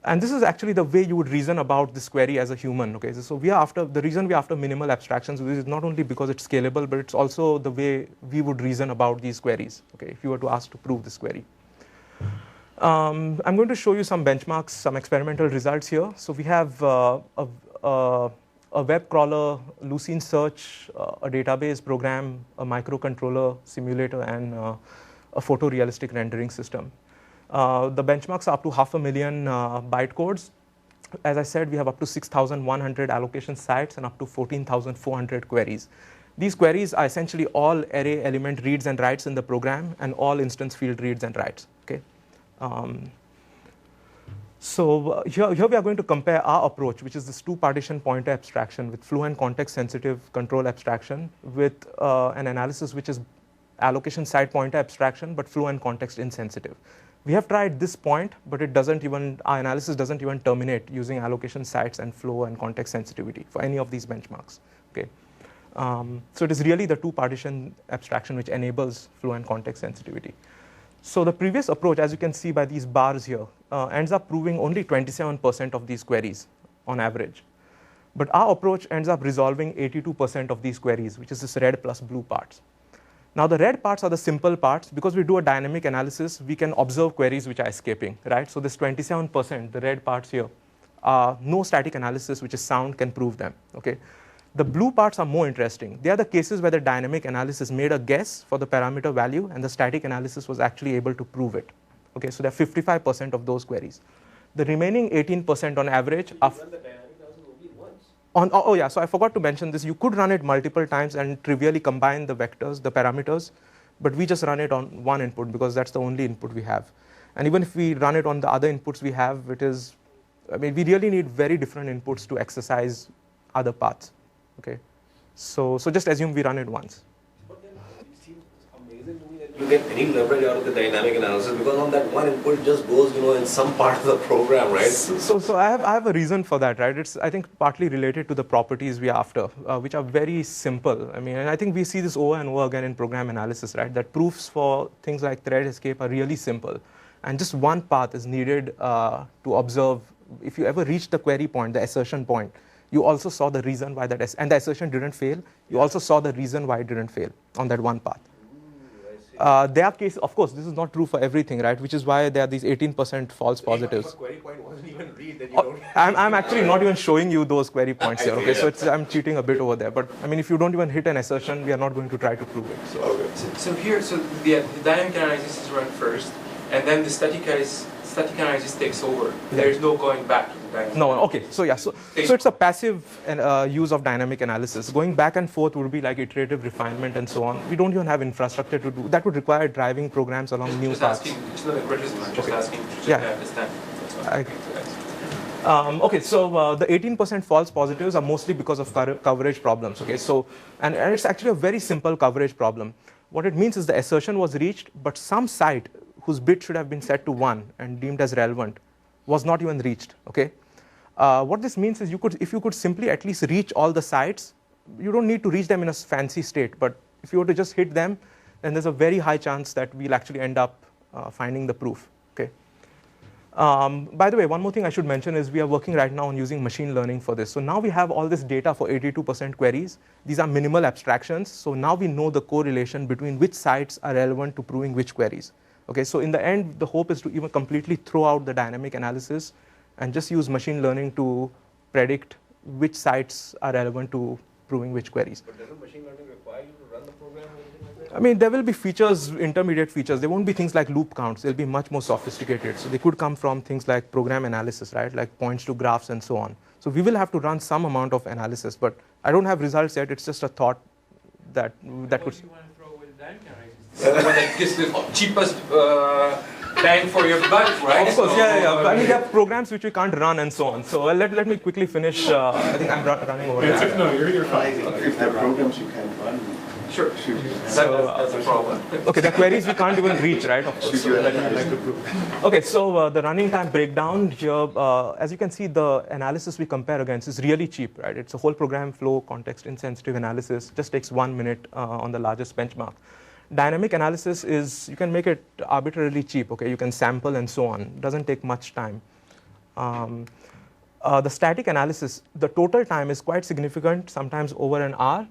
And this is actually the way you would reason about this query as a human, okay? So the reason we're after minimal abstractions is not only because it's scalable, but it's also the way we would reason about these queries, okay, if you were to ask to prove this query. I'm going to show you some benchmarks, some experimental results here. So we have a web crawler, Lucene search, a database program, a microcontroller simulator, and a photorealistic rendering system. The benchmarks are up to 500,000 bytecodes. As I said, we have up to 6,100 allocation sites and up to 14,400 queries. These queries are essentially all array element reads and writes in the program and all instance field reads and writes, okay? Here we are going to compare our approach, which is this 2-partition pointer abstraction with fluent context-sensitive control abstraction with an analysis which is allocation site pointer abstraction but fluent context insensitive. We have tried this point, but our analysis doesn't even terminate using allocation sites and flow and context sensitivity for any of these benchmarks, okay? So it is really the 2-partition abstraction which enables fluent context sensitivity. So the previous approach, as you can see by these bars here, ends up proving only 27% of these queries on average. But our approach ends up resolving 82% of these queries, which is this red plus blue parts. Now the red parts are the simple parts. Because we do a dynamic analysis, we can observe queries which are escaping, right? So this 27%, the red parts here, no static analysis which is sound can prove them, okay? The blue parts are more interesting. They are the cases where the dynamic analysis made a guess for the parameter value and the static analysis was actually able to prove it. Okay, so there are 55% of those queries. The remaining 18% on average are... So I forgot to mention this. You could run it multiple times and trivially combine the vectors, the parameters, but we just run it on one input because that's the only input we have. And even if we run it on the other inputs we have, we really need very different inputs to exercise other paths. Okay, so just assume we run it once. But then it seems amazing to me that you get any leverage out of the dynamic analysis because on that one input it just goes, in some part of the program, right? So I have a reason for that, right? It's I think partly related to the properties we are after, which are very simple. And I think we see this over and over again in program analysis, right? That proofs for things like thread escape are really simple, and just one path is needed to observe. If you ever reach the query point, the assertion point, you also saw the reason why and the assertion didn't fail. You also saw the reason why it didn't fail on that one path. There are cases, of course, this is not true for everything, right? Which is why there are these 18% false positives. Query point wasn't even read that you don't. I'm actually not even showing you those query points here, okay? So I'm cheating a bit over there. But I mean, if you don't even hit an assertion, we are not going to try to prove it. So here, the dynamic analysis is run first, and then the static analysis takes over. There is no going back to the dynamic. No, okay. So yeah, so it's a passive use of dynamic analysis. Going back and forth would be like iterative refinement and so on. We don't even have infrastructure to do. That would require driving programs along new paths. It's not a criticism. I'm just asking to understand. Okay, so the 18% false positives are mostly because of coverage problems. Okay, so and it's actually a very simple coverage problem. What it means is the assertion was reached, but some site whose bit should have been set to 1 and deemed as relevant was not even reached. Okay, what this means is if you could simply at least reach all the sites, you don't need to reach them in a fancy state. But if you were to just hit them, then there's a very high chance that we'll actually end up finding the proof. Okay. By the way, one more thing I should mention is we are working right now on using machine learning for this. So now we have all this data for 82% queries. These are minimal abstractions. So now we know the correlation between which sites are relevant to proving which queries. Okay, so in the end, the hope is to even completely throw out the dynamic analysis and just use machine learning to predict which sites are relevant to proving which queries. But doesn't machine learning require you to run the program or anything like that? I mean, there will be features, intermediate features. There won't be things like loop counts. They'll be much more sophisticated. So they could come from things like program analysis, right? Like points to graphs and so on. So we will have to run some amount of analysis, but I don't have results yet. It's just a thought that could. What do you want to throw with dynamic analysis? The one that gives the cheapest bang for your buck, right? Of course, yeah. I mean, there are programs which we can't run and so on. So let me quickly finish. I think I'm running over. No, you're fine. If there are programs you can't run, sure. That's a problem. Okay, the queries we can't even reach, right? Of course. So that I'd like to prove. Okay, so the running time breakdown here, as you can see, the analysis we compare against is really cheap, right? It's a whole program flow context insensitive analysis. Just takes 1 minute on the largest benchmark. Dynamic analysis is, you can make it arbitrarily cheap, okay? You can sample and so on. It doesn't take much time. The static analysis, the total time is quite significant, sometimes over an hour.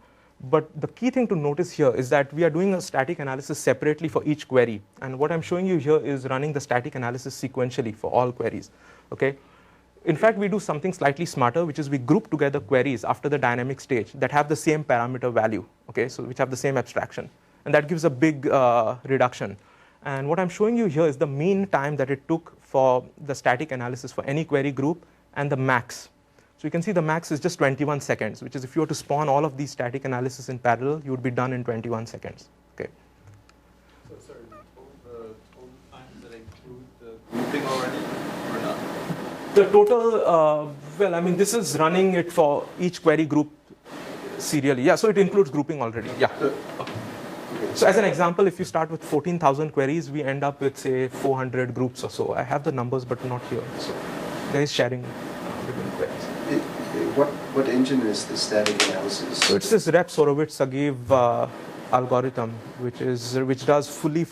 But the key thing to notice here is that we are doing a static analysis separately for each query. And what I'm showing you here is running the static analysis sequentially for all queries, okay? In fact, we do something slightly smarter, which is we group together queries after the dynamic stage that have the same parameter value, okay? So which have the same abstraction. And that gives a big reduction. And what I'm showing you here is the mean time that it took for the static analysis for any query group and the max. So you can see the max is just 21 seconds, which is if you were to spawn all of these static analysis in parallel, you would be done in 21 seconds. Okay. So, sorry, the total time, does that include the grouping already or not? The total, well, I mean, this is running it for each query group serially. Yeah, so it includes grouping already. Yeah. So as an example, if you start with 14,000 queries, we end up with, say, 400 groups or so. I have the numbers, but not here. So there is sharing between queries. What engine is the static analysis? So it's this Rep-Sorovitz-Sagiv algorithm, which does fully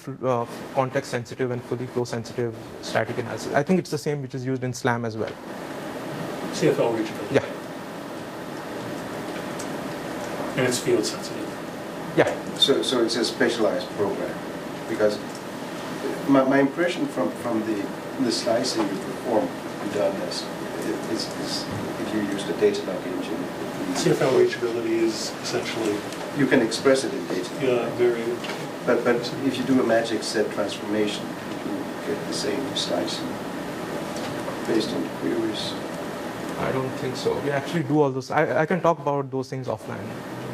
context-sensitive and fully flow-sensitive static analysis. I think it's the same which is used in SLAM as well. CFL reachability. Yeah. And it's field sensitive. Yeah. So it's a specialized program, because my impression from the slicing you perform done is if you use the data log engine. CFL reachability is essentially. You can express it in data. Yeah, very. But if you do a magic set transformation, you get the same slicing based on the queries. I don't think so. We actually do all those. I can talk about those things offline,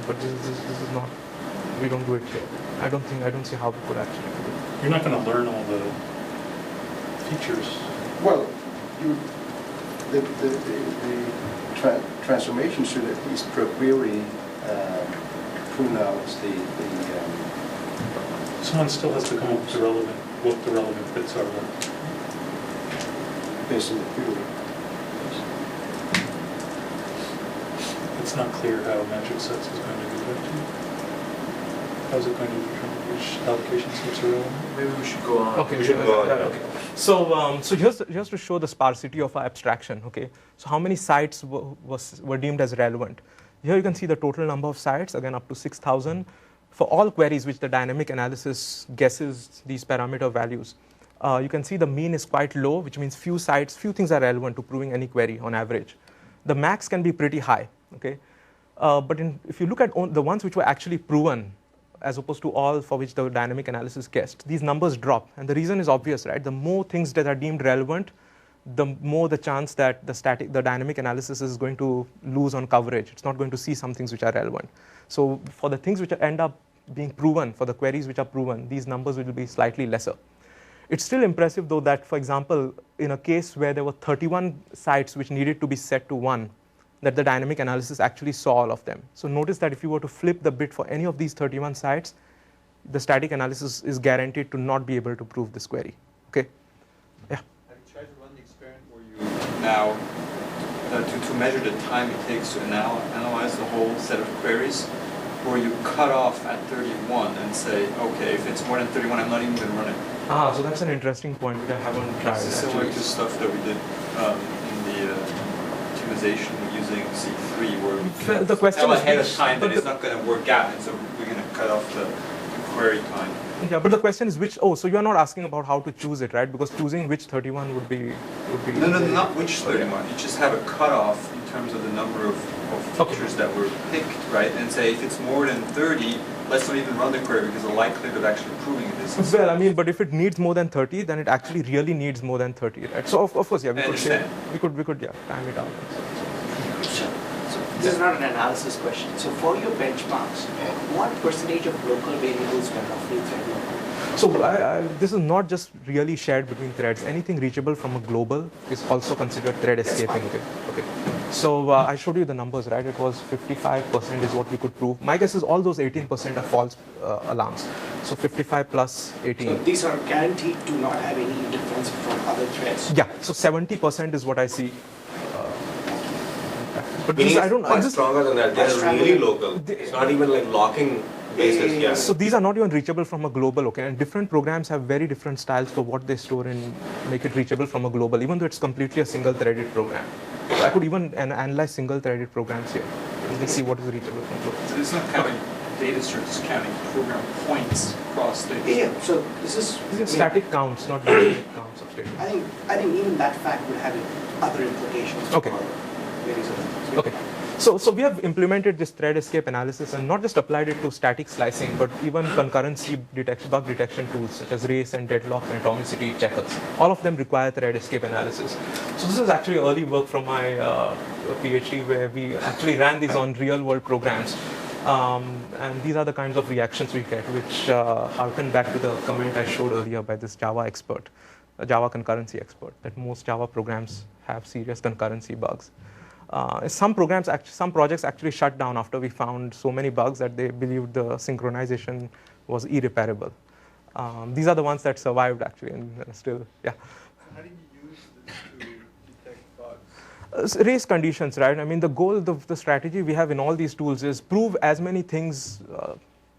but this is not. We don't do it here. I don't see how we could actually do it. You're not going to learn all the features. Well, the transformation should at least per query prune out the Someone still has to come up with what the relevant bits are based on the query. It's not clear how magic sets is going to do that to you. How's it going to determine which allocation sets are relevant? Maybe we should go on. Okay, we should go on. Okay. So here's to show the sparsity of our abstraction. Okay, so how many sites were deemed as relevant? Here you can see the total number of sites, again up to 6,000. for all queries which the dynamic analysis guesses these parameter values, you can see the mean is quite low, which means few things are relevant to proving any query on average. The max can be pretty high, okay? But if you look at the ones which were actually proven, as opposed to all for which the dynamic analysis guessed, these numbers drop. And the reason is obvious, right? The more things that are deemed relevant, the more the chance that the dynamic analysis is going to lose on coverage. It's not going to see some things which are relevant. So for the things which end up being proven, for the queries which are proven, these numbers will be slightly lesser. It's still impressive, though, that, for example, in a case where there were 31 sites which needed to be set to 1, that the dynamic analysis actually saw all of them. So notice that if you were to flip the bit for any of these 31 sites, the static analysis is guaranteed to not be able to prove this query. Okay? Yeah. Have you tried to run the experiment where you now, to measure the time it takes to analyze the whole set of queries, where you cut off at 31 and say, okay, if it's more than 31, I'm not even going to run it? So that's an interesting point which I haven't tried. It's similar to stuff that we did in the optimization using C3, where the question tell is ahead of time that it's not going to work out, and so we're going to cut off the query time. Yeah, but the question is which. Oh, so you are not asking about how to choose it, right? Because choosing which 31 would be. No, not which 31. You just have a cutoff in terms of the number of features that were picked, right? And say if it's more than 30, let's not even run the query because the likelihood of actually proving it is. Well, I mean, but if it needs more than 30, then it actually really needs more than 30, right? So of course, yeah, we could time it out. So this is not an analysis question. So for your benchmarks, what percentage of local variables were roughly thread local? So this is not just really shared between threads. Anything reachable from a global is also considered thread escaping. Okay. So I showed you the numbers, right? It was 55% is what we could prove. My guess is all those 18% are false alarms. So 55 plus 18. So these are guaranteed to not have any interference from other threads. Yeah. So 70% is what I see. But Meaning this, I don't. much stronger than that. They're really local. It's not even like locking basis. Yeah. So these are not even reachable from a global. Okay, and different programs have very different styles for what they store and make it reachable from a global, even though it's completely a single-threaded program. So I could even analyze single-threaded programs here and see what is reachable from global. So it's not counting data structure, it's counting program points across data. Yeah. So these are static counts, not dynamic counts of data. I think even that fact would have other implications. Okay. Okay. So we have implemented this thread escape analysis and not just applied it to static slicing, but even concurrency bug detection tools such as race and deadlock and atomicity checkers. All of them require thread escape analysis. So this is actually early work from my PhD where we actually ran these on real world programs. And these are the kinds of reactions we get, which harken back to the comment I showed earlier by this Java expert, a Java concurrency expert, that most Java programs have serious concurrency bugs. Some projects actually shut down after we found so many bugs that they believed the synchronization was irreparable. These are the ones that survived actually, and still, yeah. How do you use this to detect bugs? Race conditions, right? I mean, the goal, the strategy we have in all these tools is prove as many things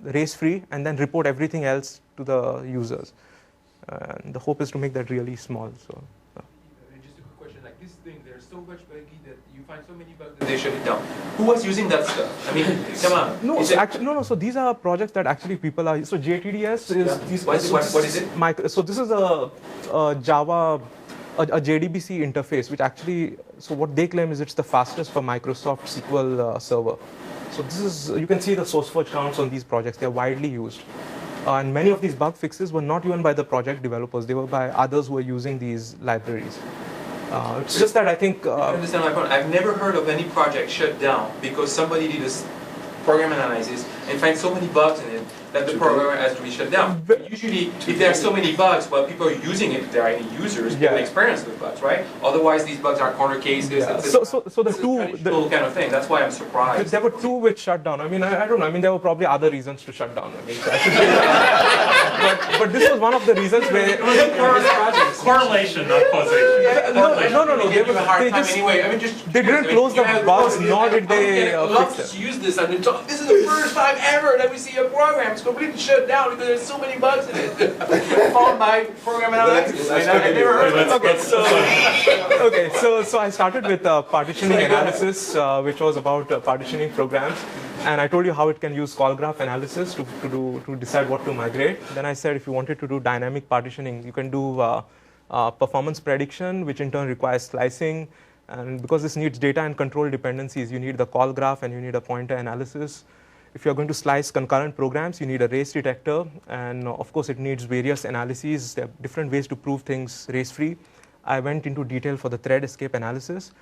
race-free and then report everything else to the users. And the hope is to make that really small. So. Just a quick question, like this thing, there's so much buggy that you find so many bugs that they shut it down. Who was using that stuff? I mean, come on. No, so these are projects that actually people are. So JTDS is. What is it? So this is a Java, a JDBC interface, which actually, so what they claim is it's the fastest for Microsoft SQL Server. So this is, you can see the SourceForge counts on these projects. They're widely used. And many of these bug fixes were not even by the project developers. They were by others who were using these libraries. It's just that I think... I understand my point. I've never heard of any project shut down because somebody did a program analysis and find so many bugs in it that the program has to be shut down. Usually, if there are so many bugs, well, people are using it. If there are any users, people experience those bugs, right? Otherwise, these bugs are corner cases. Yeah. So the two... kind of thing. That's why I'm surprised. There were two which shut down. I mean, I don't know. I mean, there were probably other reasons to shut down. I mean, but this was one of the reasons where... Correlation, not causation. No. They give a hard time anyway. I mean, they didn't close the bugs, nor did they love fix to them. use this. I mean, this is the first time ever that we see a program completely shut down because there's so many bugs in it. Followed by program analysis. I never heard of it. So I started with partitioning analysis, which was about partitioning programs. And I told you how it can use call graph analysis to decide what to migrate. Then I said if you wanted to do dynamic partitioning, you can do performance prediction, which in turn requires slicing. And because this needs data and control dependencies, you need the call graph and you need a pointer analysis. If you're going to slice concurrent programs, you need a race detector. And of course, it needs various analyses. There are different ways to prove things race-free. I went into detail for the thread escape analysis.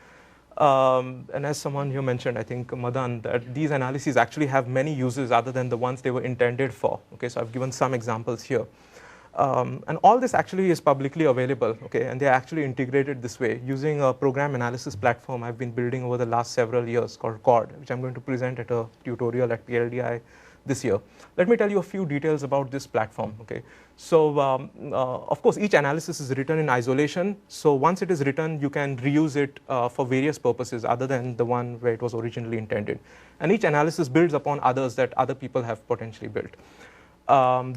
And as someone here mentioned, I think Madan, that these analyses actually have many uses other than the ones they were intended for. Okay, so I've given some examples here. And all this actually is publicly available, okay, and they're actually integrated this way using a program analysis platform I've been building over the last several years called Chord, which I'm going to present at a tutorial at PLDI this year. Let me tell you a few details about this platform, okay. So, of course, each analysis is written in isolation. So once it is written, you can reuse it for various purposes other than the one where it was originally intended. And each analysis builds upon others that other people have potentially built.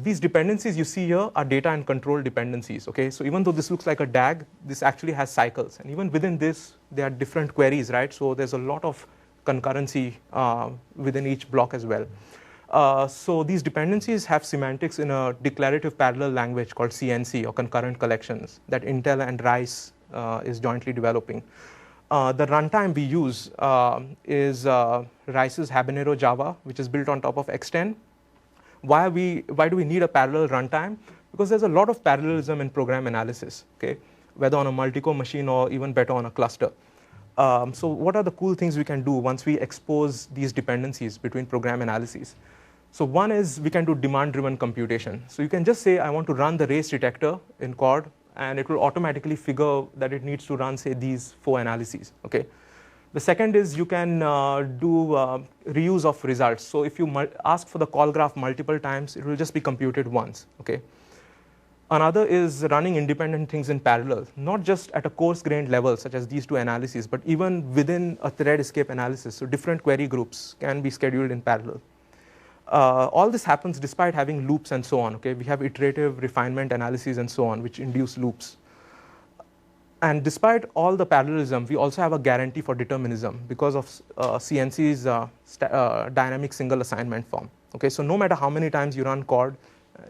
These dependencies you see here are data and control dependencies, okay? So even though this looks like a DAG, this actually has cycles. And even within this, there are different queries, right? So there's a lot of concurrency within each block as well. So these dependencies have semantics in a declarative parallel language called CNC, or concurrent collections, that Intel and Rice is jointly developing. The runtime we use is Rice's Habanero Java, which is built on top of X10. Why do we need a parallel runtime? Because there's a lot of parallelism in program analysis, okay? Whether on a multi-core machine or even better on a cluster. So what are the cool things we can do once we expose these dependencies between program analyses? So one is we can do demand-driven computation. So you can just say, I want to run the race detector in Chord, and it will automatically figure that it needs to run, say, these 4 analyses, okay? The second is you can do reuse of results. So if you ask for the call graph multiple times, it will just be computed once, okay? Another is running independent things in parallel, not just at a coarse-grained level, such as these 2 analyses, but even within a thread escape analysis. So different query groups can be scheduled in parallel. All this happens despite having loops and so on, okay? We have iterative refinement analyses and so on, which induce loops. And despite all the parallelism, we also have a guarantee for determinism because of CNC's dynamic single assignment form. Okay, so no matter how many times you run Chord,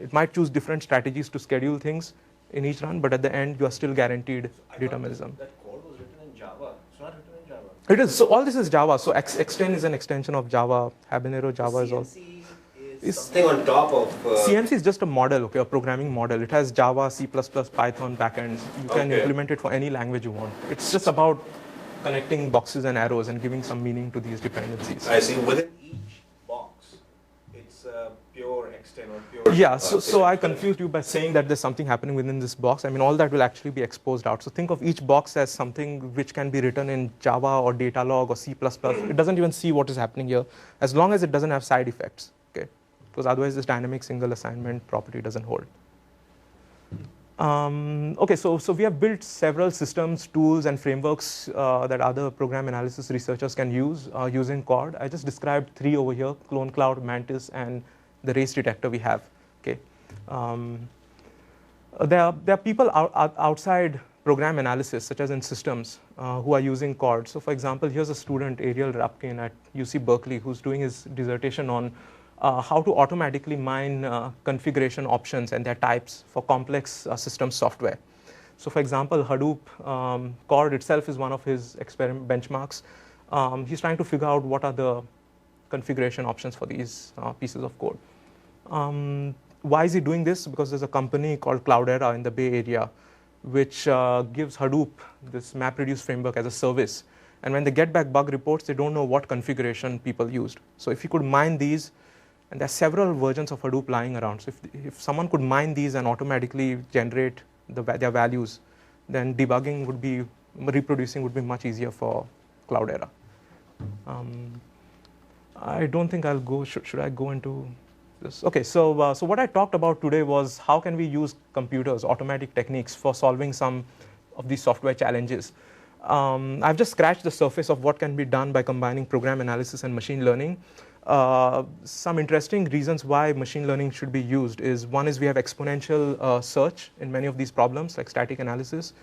it might choose different strategies to schedule things in each run, but at the end, you are still guaranteed determinism. That code was written in Java. It's not written in Java. It is. So all this is Java. So X10 is an extension of Java. Habanero Java is also. Something on top of... CNC is just a model, okay, a programming model. It has Java, C++, Python backends. You can implement it for any language you want. It's just about connecting boxes and arrows and giving some meaning to these dependencies. I see. Within each box, it's pure X10 or pure... Yeah, so I confused you by saying that there's something happening within this box. I mean, all that will actually be exposed out. So think of each box as something which can be written in Java or Datalog or C++. It doesn't even see what is happening here, as long as it doesn't have side effects. Because otherwise this dynamic single assignment property doesn't hold. Okay, so we have built several systems, tools, and frameworks that other program analysis researchers can use using Chord. I just described 3 over here: CloneCloud, Mantis, and the race detector we have. Okay, there are people outside program analysis, such as in systems, who are using Chord. So, for example, here's a student, Ariel Rapkin at UC Berkeley, who's doing his dissertation on how to automatically mine configuration options and their types for complex system software. So for example, Hadoop, Chord itself is one of his experiment benchmarks. He's trying to figure out what are the configuration options for these pieces of code. Why is he doing this? Because there's a company called Cloudera in the Bay Area, which gives Hadoop this MapReduce framework as a service. And when they get back bug reports, they don't know what configuration people used. So if you could mine these, and there are several versions of Hadoop lying around. So if someone could mine these and automatically generate their values, then debugging would be, reproducing would be much easier for Cloudera. I don't think I'll go, should I go into this? Okay, so what I talked about today was how can we use computers, automatic techniques for solving some of these software challenges. I've just scratched the surface of what can be done by combining program analysis and machine learning. Some interesting reasons why machine learning should be used is, one is we have exponential search in many of these problems, like static analysis.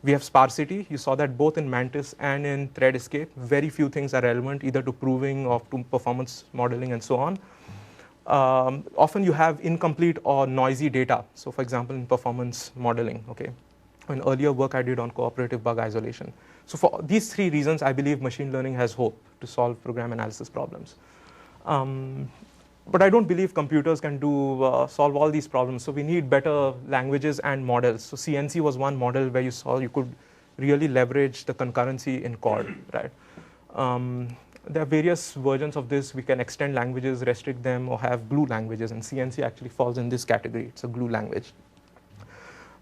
We have sparsity. You saw that both in Mantis and in thread escape. Very few things are relevant either to proving or to performance modeling and so on. Often you have incomplete or noisy data. So for example, in performance modeling, okay, in earlier work I did on cooperative bug isolation. So for these three reasons, I believe machine learning has hope to solve program analysis problems. But I don't believe computers can solve all these problems. So we need better languages and models. So CNC was one model where you saw you could really leverage the concurrency in code, right? There are various versions of this. We can extend languages, restrict them, or have glue languages. And CNC actually falls in this category. It's a glue language.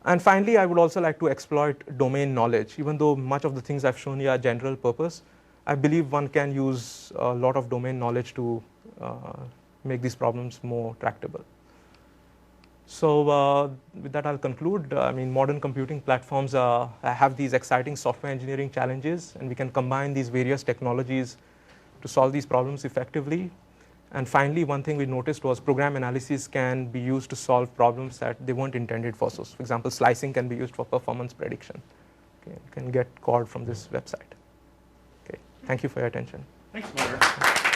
And finally, I would also like to exploit domain knowledge. Even though much of the things I've shown here are general purpose, I believe one can use a lot of domain knowledge to make these problems more tractable. So with that, I'll conclude. I mean, modern computing platforms have these exciting software engineering challenges, and we can combine these various technologies to solve these problems effectively. And finally, one thing we noticed was program analysis can be used to solve problems that they weren't intended for. So for example, slicing can be used for performance prediction. Okay, you can get code from this website. Okay, thank you for your attention. Thanks, Moira.